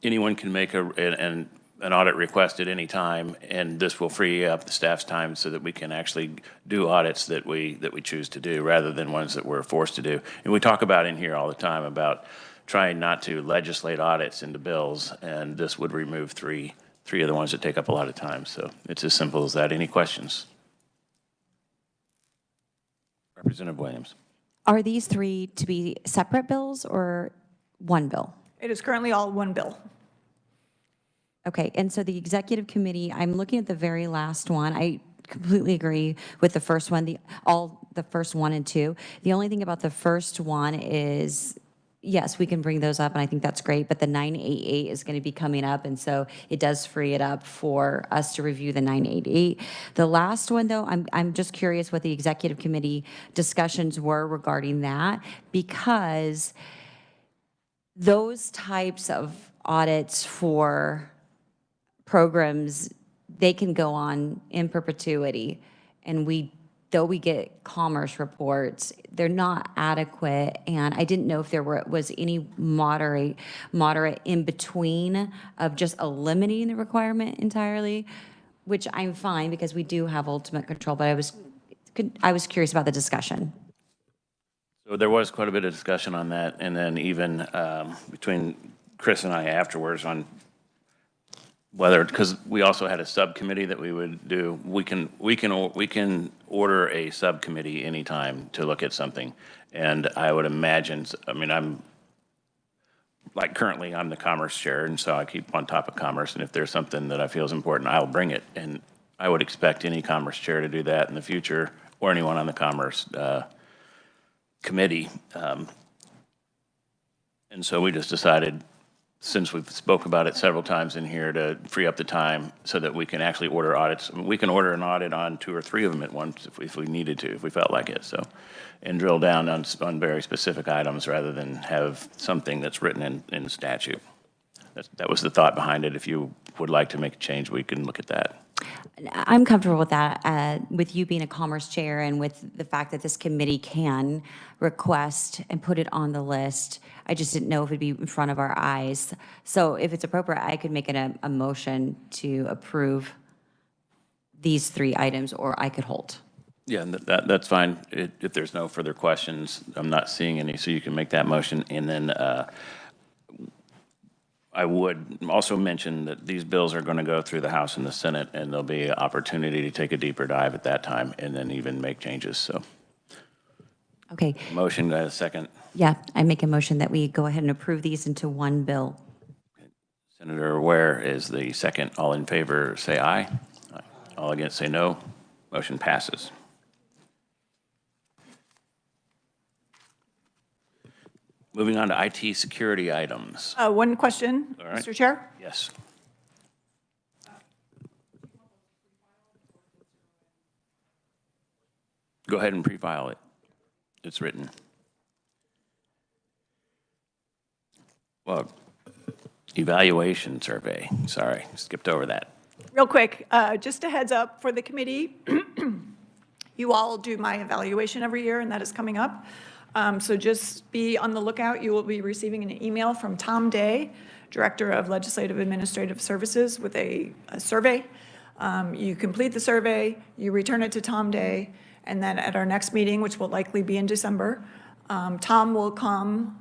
anyone can make an audit request at any time, and this will free up the staff's time so that we can actually do audits that we choose to do rather than ones that we're forced to do. And we talk about in here all the time about trying not to legislate audits into bills, and this would remove three of the ones that take up a lot of time. So it's as simple as that. Any questions? Representative Williams. Are these three to be separate bills or one bill? It is currently all one bill. Okay, and so the executive committee, I'm looking at the very last one. I completely agree with the first one, the first 1 and 2. The only thing about the first one is yes, we can bring those up, and I think that's great, but the 988 is going to be coming up, and so it does free it up for us to review the 988. The last one, though, I'm just curious what the executive committee discussions were regarding that, because those types of audits for programs, they can go on in perpetuity, and though we get commerce reports, they're not adequate, and I didn't know if there was any moderate in between of just eliminating the requirement entirely, which I'm fine because we do have ultimate control, but I was curious about the discussion. So there was quite a bit of discussion on that, and then even between Chris and I afterwards on whether, because we also had a subcommittee that we would do. We can order a subcommittee anytime to look at something, and I would imagine. I mean, currently I'm the commerce chair, and so I keep on top of commerce. And if there's something that I feel is important, I'll bring it. And I would expect any commerce chair to do that in the future, or anyone on the commerce committee. And so we just decided, since we've spoke about it several times in here, to free up the time so that we can actually order audits. I mean, we can order an audit on 2 or 3 of them at once if we needed to, if we felt like it. So, and drill down on very specific items rather than have something that's written in statute. That was the thought behind it. If you would like to make a change, we can look at that. I'm comfortable with that, with you being a commerce chair and with the fact that this committee can request and put it on the list. I just didn't know if it'd be in front of our eyes. So if it's appropriate, I could make it a motion to approve these 3 items, or I could hold. Yeah, that's fine. If there's no further questions, I'm not seeing any, so you can make that motion. And then I would also mention that these bills are going to go through the House and the Senate, and there'll be an opportunity to take a deeper dive at that time and then even make changes. So, okay. Motion, got a second? Yeah, I make a motion that we go ahead and approve these into one bill. Senator Ware is the second. All in favor, say aye. All against, say no. Motion passes. Moving on to IT security items. One question, All right. Mr. Chair? Yes. Go ahead and pre-file it. It's written. Well, evaluation survey. Sorry, skipped over that. Real quick, just a heads up for the committee. You all do my evaluation every year, and that is coming up. So just be on the lookout. You will be receiving an email from Tom Day, Director of Legislative Administrative Services, with a survey. You complete the survey, you return it to Tom Day, and then at our next meeting, which will likely be in December, Tom will come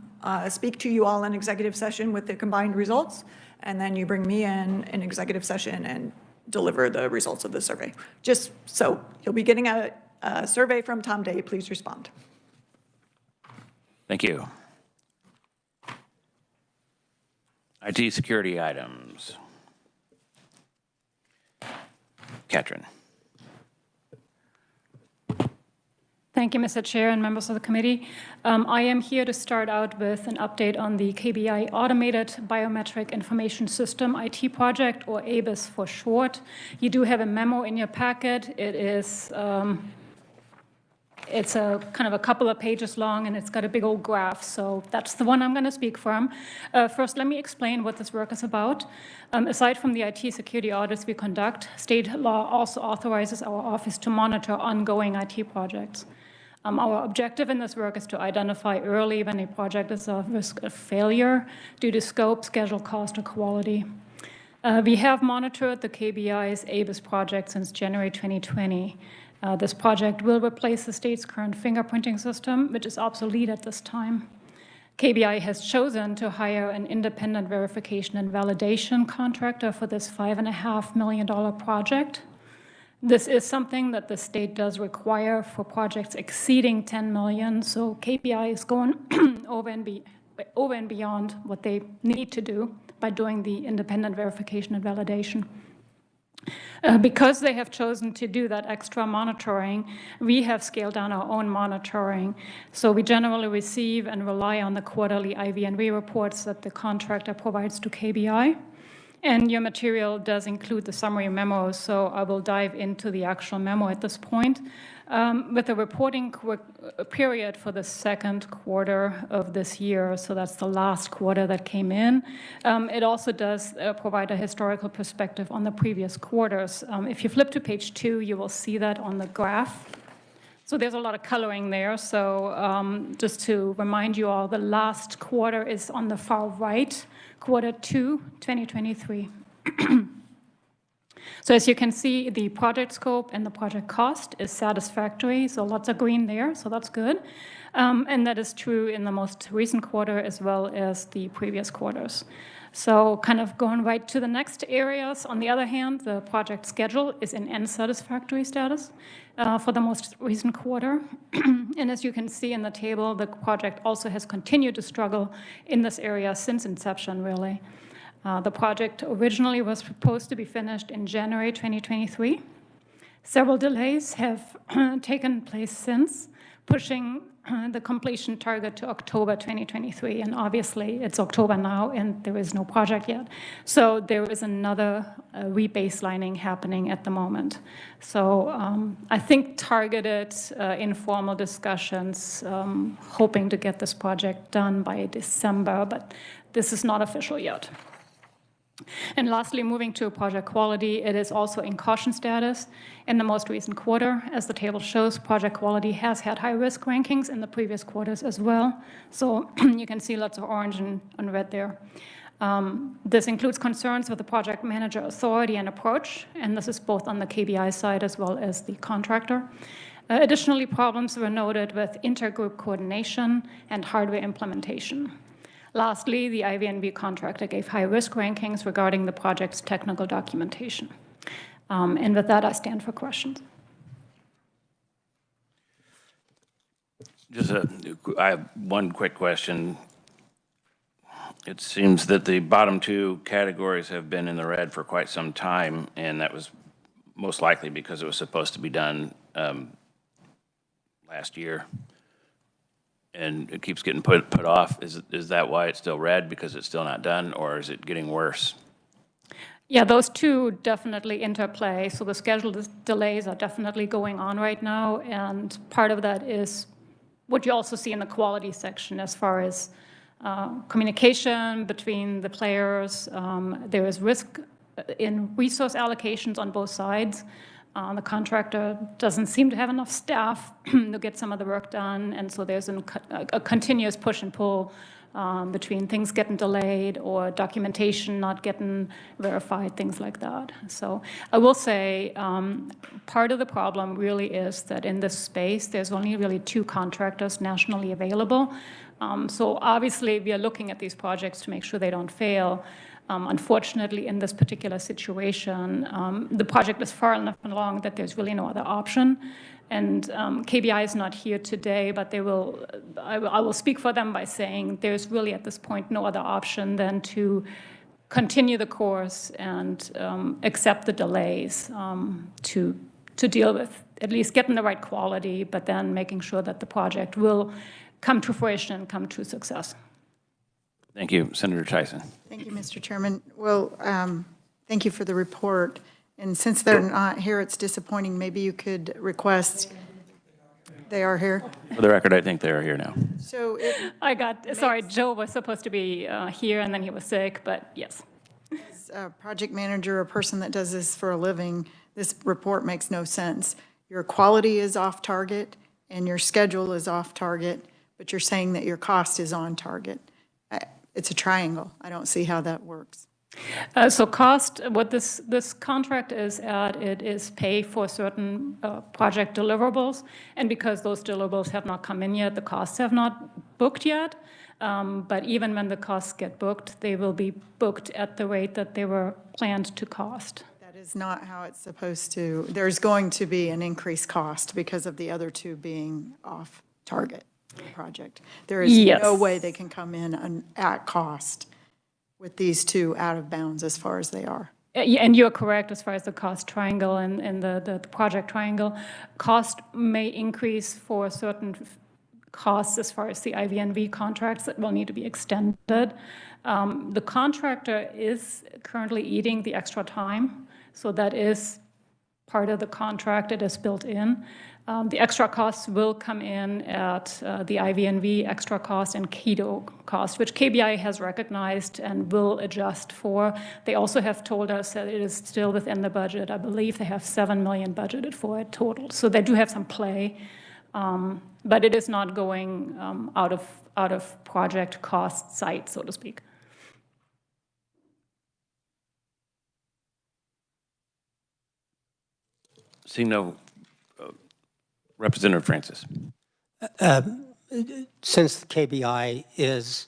speak to you all in executive session with the combined results, and then you bring me in executive session and deliver the results of the survey. Just so you'll be getting a survey from Tom Day. Please respond. Thank you. IT security items. Katrin. Thank you, Mr. Chair and members of the committee. I am here to start out with an update on the KBI Automated Biometric Information System IT project, or ABIS for short. You do have a memo in your packet. It is it's a kind of a couple of pages long, and it's got a big old graph, so that's the one I'm going to speak from. First, let me explain what this work is about. Aside from the IT security audits we conduct, state law also authorizes our office to monitor ongoing IT projects. Our objective in this work is to identify early when a project is at risk of failure due to scope, schedule, cost, or quality. We have monitored the KBI's ABIS project since January 2020. This project will replace the state's current fingerprinting system, which is obsolete at this time. KBI has chosen to hire an independent verification and validation contractor for this $5.5 million project. This is something that the state does require for projects exceeding 10 million, so KBI is going over and beyond what they need to do by doing the independent verification and validation. Because they have chosen to do that extra monitoring, we have scaled down our own monitoring. So we generally receive and rely on the quarterly IV&V reports that the contractor provides to KBI. And your material does include the summary memo, so I will dive into the actual memo at this point. With the reporting period for the second quarter of this year, so that's the last quarter that came in, it also does provide a historical perspective on the previous quarters. If you flip to page 2, you will see that on the graph. So there's a lot of coloring there. So just to remind you all, the last quarter is on the far right, quarter 2, 2023. So as you can see, the project scope and the project cost is satisfactory. So lots of green there, so that's good. And that is true in the most recent quarter as well as the previous quarters. So kind of going right to the next areas. On the other hand, the project schedule is in unsatisfactory status for the most recent quarter. And as you can see in the table, the project also has continued to struggle in this area since inception, really. The project originally was supposed to be finished in January 2023. Several delays have taken place since, pushing the completion target to October 2023. And obviously, it's October now, and there is no project yet. So there is another rebaselining happening at the moment. So I think targeted informal discussions, hoping to get this project done by December, but this is not official yet. And lastly, moving to project quality, it is also in caution status in the most recent quarter. As the table shows, project quality has had high risk rankings in the previous quarters as well. So you can see lots of orange and red there. This includes concerns with the project manager authority and approach, and this is both on the KBI side as well as the contractor. Additionally, problems were noted with intergroup coordination and hardware implementation. Lastly, the IV&V contractor gave high-risk rankings regarding the project's technical documentation. And with that, I stand for questions. I have one quick question. It seems that the bottom 2 categories have been in the red for quite some time, and that was most likely because it was supposed to be done last year. And it keeps getting put off. Is that why it's still red, because it's still not done, or is it getting worse? Yeah, those two definitely interplay. So the schedule delays are definitely going on right now, and part of that is what you also see in the quality section as far as communication between the players. There is risk in resource allocations on both sides. The contractor doesn't seem to have enough staff to get some of the work done, and so there's a continuous push and pull between things getting delayed or documentation not getting verified, things like that. So I will say part of the problem really is that in this space, there's only really 2 contractors nationally available. So obviously, we are looking at these projects to make sure they don't fail. Unfortunately, in this particular situation, the project is far enough along that there's really no other option. And KBI is not here today, but they will. I will speak for them by saying there's really at this point no other option than to continue the course and accept the delays to deal with at least getting the right quality, but then making sure that the project will come to fruition and come to success. Thank you. Senator Tyson. Thank you, Mr. Chairman. Well, thank you for the report. And since they're not here, it's disappointing. Maybe you could request, they are here? For the record, I think they are here now. So sorry, Joe was supposed to be here and then he was sick, but yes. As a project manager, a person that does this for a living, this report makes no sense. Your quality is off target and your schedule is off target, but you're saying that your cost is on target. It's a triangle. I don't see how that works. So cost, what this contract is at, it is pay for certain project deliverables. And because those deliverables have not come in yet, the costs have not booked yet. But even when the costs get booked, they will be booked at the rate that they were planned to cost. That is not how it's supposed to. There's going to be an increased cost because of the other 2 being off target. Project. There is no way they can come in at cost with these 2 out of bounds as far as they are. And you're correct as far as the cost triangle and the project triangle. Cost may increase for certain costs as far as the IVNV contracts that will need to be extended. The contractor is currently eating the extra time, so that is part of the contract that is built in. The extra costs will come in at the IVNV extra cost and KEDO cost, which KBI has recognized and will adjust for. They also have told us that it is still within the budget. I believe they have $7 million budgeted for it total. So they do have some play, but it is not going out of project cost sight, so to speak. Seeing no, Representative Francis. Since the KBI is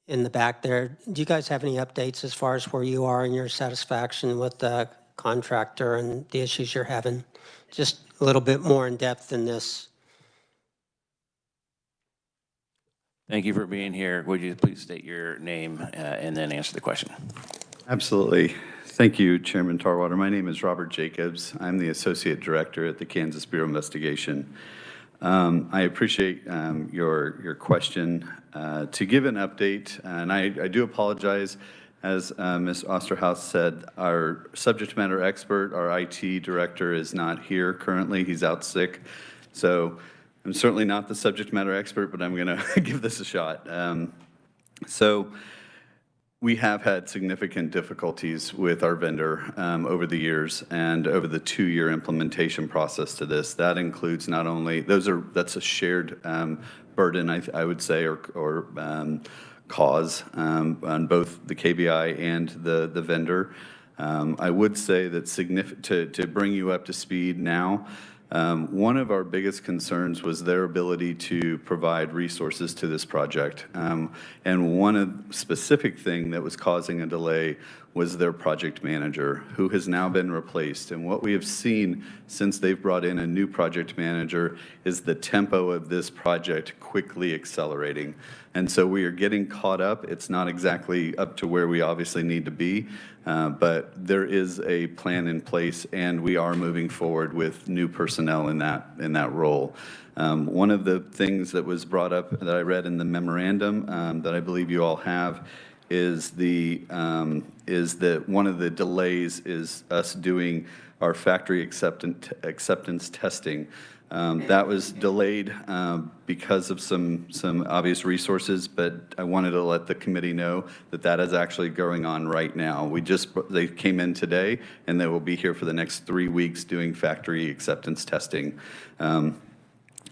in the back there, do you guys have any updates as far as where you are in your satisfaction with the contractor and the issues you're having? Just a little bit more in depth than this. Thank you for being here. Would you please state your name and then answer the question? Absolutely. Thank you, Chairman Tarwater. My name is Robert Jacobs. I'm the Associate Director at the Kansas Bureau of Investigation. I appreciate your question. To give an update, and I do apologize, as Ms. Osterhaus said, our subject matter expert, our IT director, is not here currently. He's out sick. So I'm certainly not the subject matter expert, but I'm going to give this a shot. We have had significant difficulties with our vendor over the years and over the 2-year implementation process to this. That includes not only, that's a shared burden, I would say, or cause on both the KBI and the vendor. I would say that to bring you up to speed now, one of our biggest concerns was their ability to provide resources to this project. And one specific thing that was causing a delay was their project manager, who has now been replaced. And what we have seen since they've brought in a new project manager is the tempo of this project quickly accelerating. And so we are getting caught up. It's not exactly up to where we obviously need to be, but there is a plan in place, and we are moving forward with new personnel in that role. One of the things that was brought up that I read in the memorandum that I believe you all have is that one of the delays is us doing our factory acceptance testing. That was delayed because of some obvious resources, but I wanted to let the committee know that that is actually going on right now. They came in today, and they will be here for the next 3 weeks doing factory acceptance testing.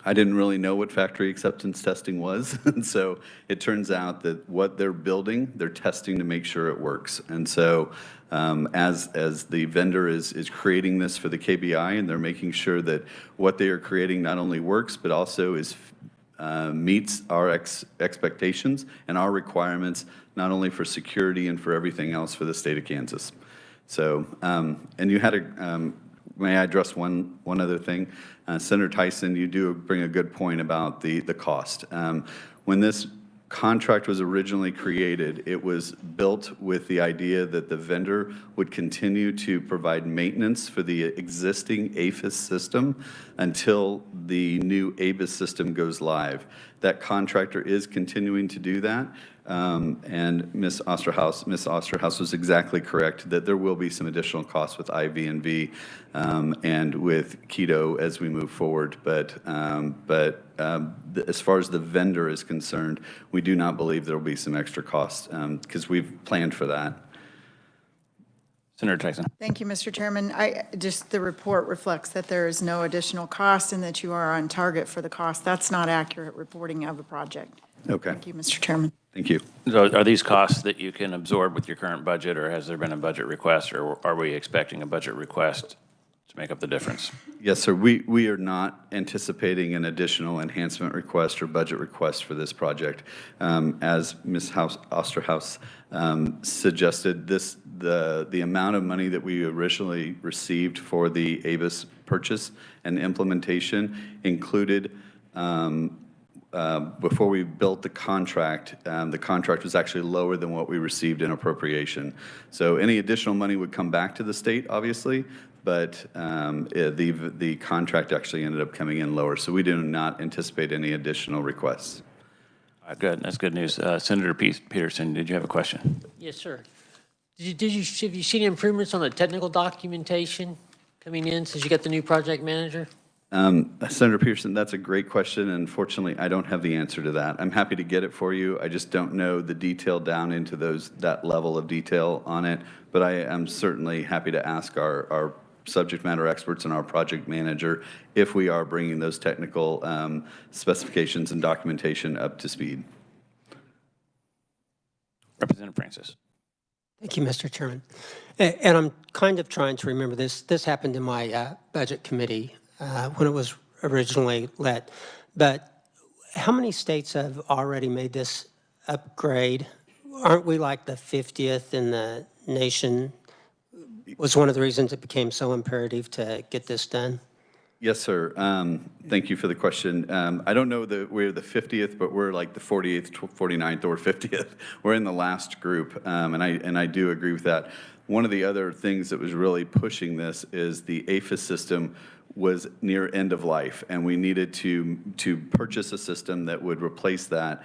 I didn't really know what factory acceptance testing was, and so it turns out that what they're building, they're testing to make sure it works. And so as the vendor is creating this for the KBI, and they're making sure that what they are creating not only works, but also meets our expectations and our requirements, not only for security and for everything else for the state of Kansas. So, and you had may I address one other thing? Senator Tyson, you do bring a good point about the cost. When this contract was originally created, it was built with the idea that the vendor would continue to provide maintenance for the existing APHIS system until the new ABIS system goes live. That contractor is continuing to do that. And Ms. Osterhaus was exactly correct that there will be some additional costs with IV&V and with KEDO as we move forward. But as far as the vendor is concerned, we do not believe there will be some extra costs because we've planned for that. Senator Tyson. Thank you, Mr. Chairman. Just the report reflects that there is no additional cost and that you are on target for the cost. That's not accurate reporting of a project. Okay. Thank you, Mr. Chairman. Thank you. So are these costs that you can absorb with your current budget, or has there been a budget request, or are we expecting a budget request to make up the difference? Yes, sir. We are not anticipating an additional enhancement request or budget request for this project. As Ms. Osterhaus suggested, the amount of money that we originally received for the ABIS purchase and implementation included before we built the contract was actually lower than what we received in appropriation. So any additional money would come back to the state, obviously, but the contract actually ended up coming in lower. So we do not anticipate any additional requests. Good. That's good news. Senator Peterson, did you have a question? Yes, sir. Have you seen improvements on the technical documentation coming in since you got the new project manager? Senator Peterson, that's a great question, and unfortunately, I don't have the answer to that. I'm happy to get it for you. I just don't know the detail down into that level of detail on it, but I am certainly happy to ask our subject matter experts and our project manager if we are bringing those technical specifications and documentation up to speed. Representative Francis. Thank you, Mr. Chairman. And I'm kind of trying to remember this. This happened in my budget committee when it was originally led. But how many states have already made this upgrade? Aren't we like the 50th in the nation? Was one of the reasons it became so imperative to get this done? Yes, sir. Thank you for the question. I don't know that we're the 50th, but we're like the 48th, 49th, or 50th. We're in the last group, and I do agree with that. One of the other things that was really pushing this is the APHIS system was near end of life, and we needed to purchase a system that would replace that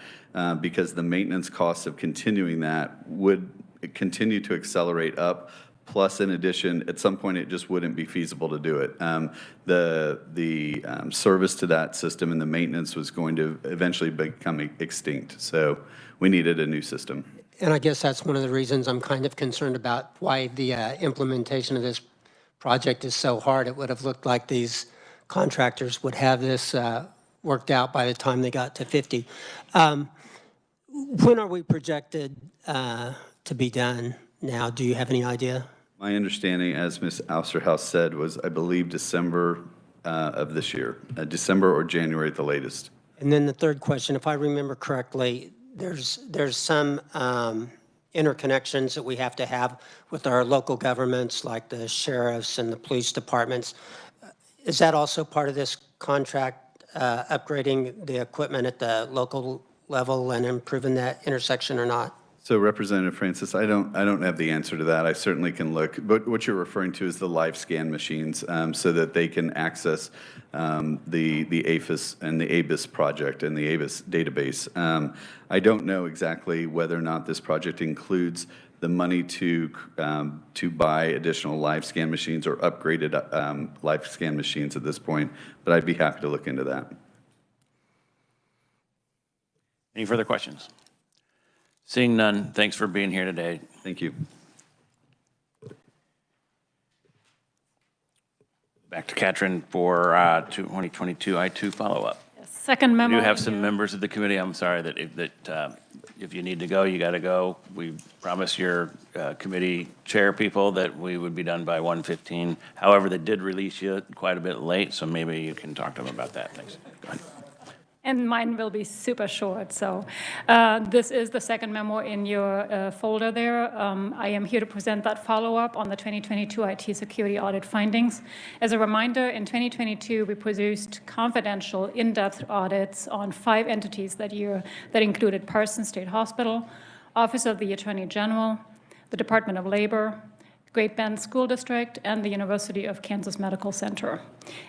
because the maintenance costs of continuing that would continue to accelerate up. Plus, in addition, at some point, it just wouldn't be feasible to do it. The service to that system and the maintenance was going to eventually become extinct. So we needed a new system. And I guess that's one of the reasons I'm kind of concerned about why the implementation of this project is so hard. It would have looked like these contractors would have this worked out by the time they got to 50. When are we projected to be done now? Do you have any idea? My understanding, as Ms. Austerhouse said, was, I believe, December of this year, December or January at the latest. And then the third question, if I remember correctly, there's some interconnections that we have to have with our local governments, like the sheriffs and the police departments. Is that also part of this contract, upgrading the equipment at the local level and improving that intersection or not? So, Representative Francis, I don't have the answer to that. I certainly can look, but what you're referring to is the live scan machines, so that they can access the APHIS and the ABIS project and the ABIS database. I don't know exactly whether or not this project includes the money to buy additional live scan machines or upgraded live scan machines at this point, but I'd be happy to look into that. Any further questions? Seeing none, thanks for being here today. Thank you. Back to Katrin for 2022 I-2 follow-up. Second memo. We do have some members of the committee. I'm sorry that if you need to go, you got to go. We promised your committee chair people that we would be done by 1:15. However, they did release you quite a bit late, so maybe you can talk to them about that. Thanks. Go ahead. And mine will be super short. So this is the second memo in your folder there. I am here to present that follow-up on the 2022 IT security audit findings. As a reminder, in 2022, we produced confidential, in-depth audits on 5 entities that year that included Parsons State Hospital, Office of the Attorney General, the Department of Labor, Great Bend School District, and the University of Kansas Medical Center.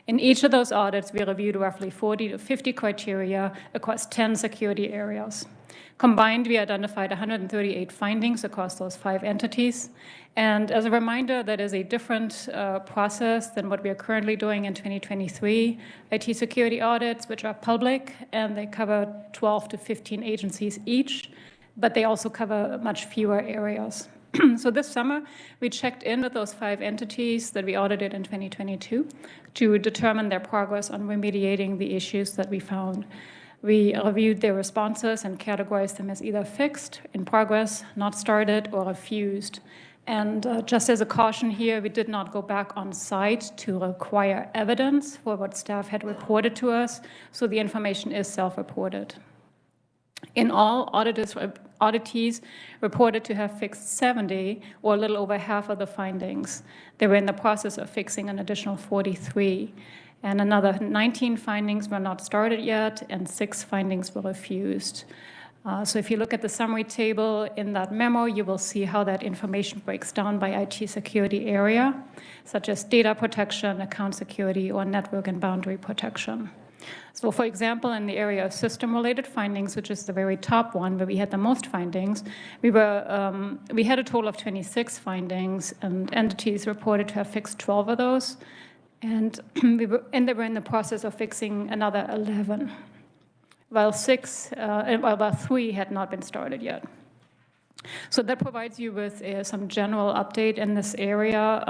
In each of those audits, we reviewed roughly 40 to 50 criteria across 10 security areas. Combined, we identified 138 findings across those 5 entities. And as a reminder, that is a different process than what we are currently doing in 2023 IT security audits, which are public, and they cover 12 to 15 agencies each, but they also cover much fewer areas. So this summer, we checked in with those 5 entities that we audited in 2022 to determine their progress on remediating the issues that we found. We reviewed their responses and categorized them as either fixed, in progress, not started, or refused. And just as a caution here, we did not go back on site to require evidence for what staff had reported to us, so the information is self-reported. In all, auditees reported to have fixed 70, or a little over half of the findings. They were in the process of fixing an additional 43. And another 19 findings were not started yet, and 6 findings were refused. So if you look at the summary table in that memo, you will see how that information breaks down by IT security area, such as data protection, account security, or network and boundary protection. So for example, in the area of system-related findings, which is the very top one where we had the most findings, we had a total of 26 findings, and entities reported to have fixed 12 of those, and they were in the process of fixing another 11, while 3 had not been started yet. So that provides you with some general update in this area.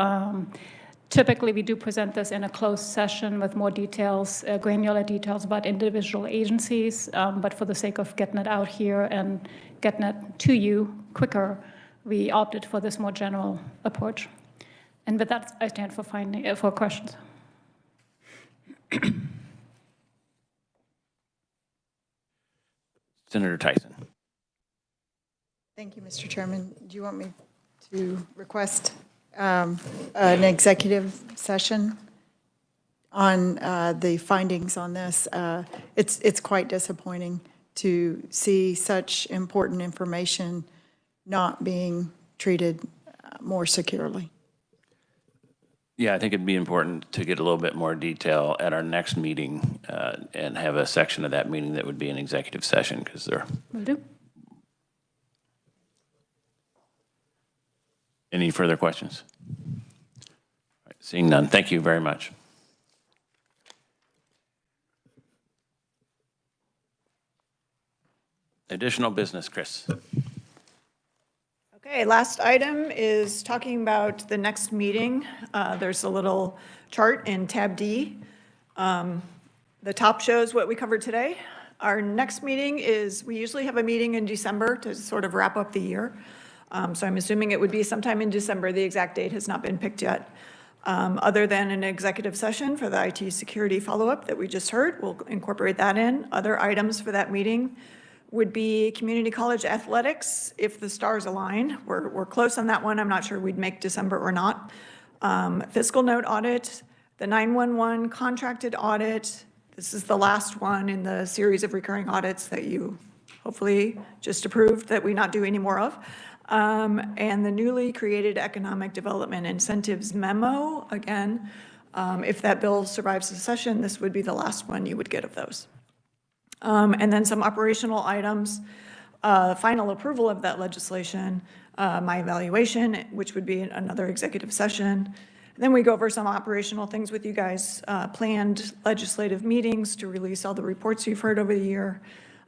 Typically, we do present this in a closed session with more details, granular details about individual agencies, but for the sake of getting it out here and getting it to you quicker, we opted for this more general approach. And with that, I stand for questions. Senator Tyson. Thank you, Mr. Chairman. Do you want me to request an executive session on the findings on this? It's quite disappointing to see such important information not being treated more securely. Yeah, I think it'd be important to get a little bit more detail at our next meeting and have a section of that meeting that would be an executive session, because there. Will do. Any further questions? All right, seeing none, thank you very much. Additional business, Chris. Okay, last item is talking about the next meeting. There's a little chart in tab D. The top shows what we covered today. Our next meeting is, we usually have a meeting in December to sort of wrap up the year. So I'm assuming it would be sometime in December. The exact date has not been picked yet. Other than an executive session for the IT security follow-up that we just heard, we'll incorporate that in. Other items for that meeting would be community college athletics, if the stars align. We're close on that one. I'm not sure we'd make December or not. Fiscal note audit, the 911 contracted audit. This is the last one in the series of recurring audits that you hopefully just approved that we not do any more of. And the newly created economic development incentives memo. Again, if that bill survives the session, this would be the last one you would get of those. And then some operational items, final approval of that legislation, my evaluation, which would be another executive session. Then we go over some operational things with you guys, planned legislative meetings to release all the reports you've heard over the year,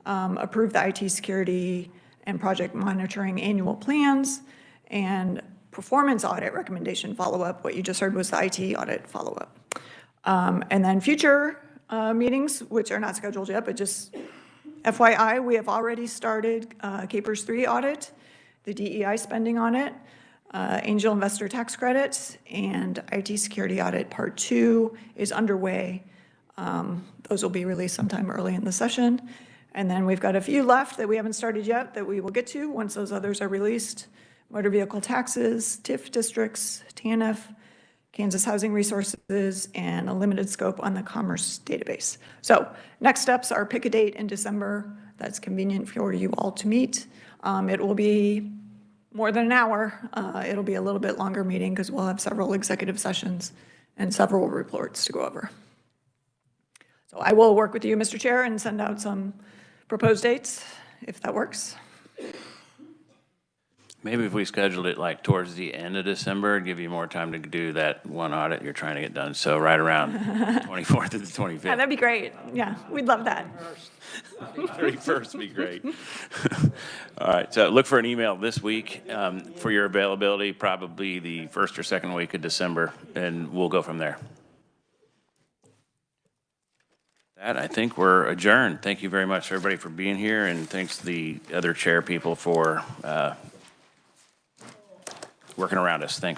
approve the IT security and project monitoring annual plans, and performance audit recommendation follow-up. What you just heard was the IT audit follow-up. And then future meetings, which are not scheduled yet, but just FYI, we have already started Capers 3 audit, the DEI spending audit, angel investor tax credits, and IT security audit part 2 is underway. Those will be released sometime early in the session. And then we've got a few left that we haven't started yet that we will get to once those others are released. Motor vehicle taxes, TIF districts, TANF, Kansas Housing Resources, and a limited scope on the Commerce database. So next steps are pick a date in December that's convenient for you all to meet. It will be more than an hour. It'll be a little bit longer meeting because we'll have several executive sessions and several reports to go over. So I will work with you, Mr. Chair, and send out some proposed dates, if that works. Maybe if we scheduled it like towards the end of December, it'd give you more time to do that one audit you're trying to get done. So right around the 24th to the 25th. Yeah, that'd be great. Yeah, we'd love that. 31st would be great. All right, so look for an email this week for your availability, probably the first or second week of December, and we'll go from there. That, I think we're adjourned. Thank you very much, everybody, for being here, and thanks to the other chair people for working around us. Thanks.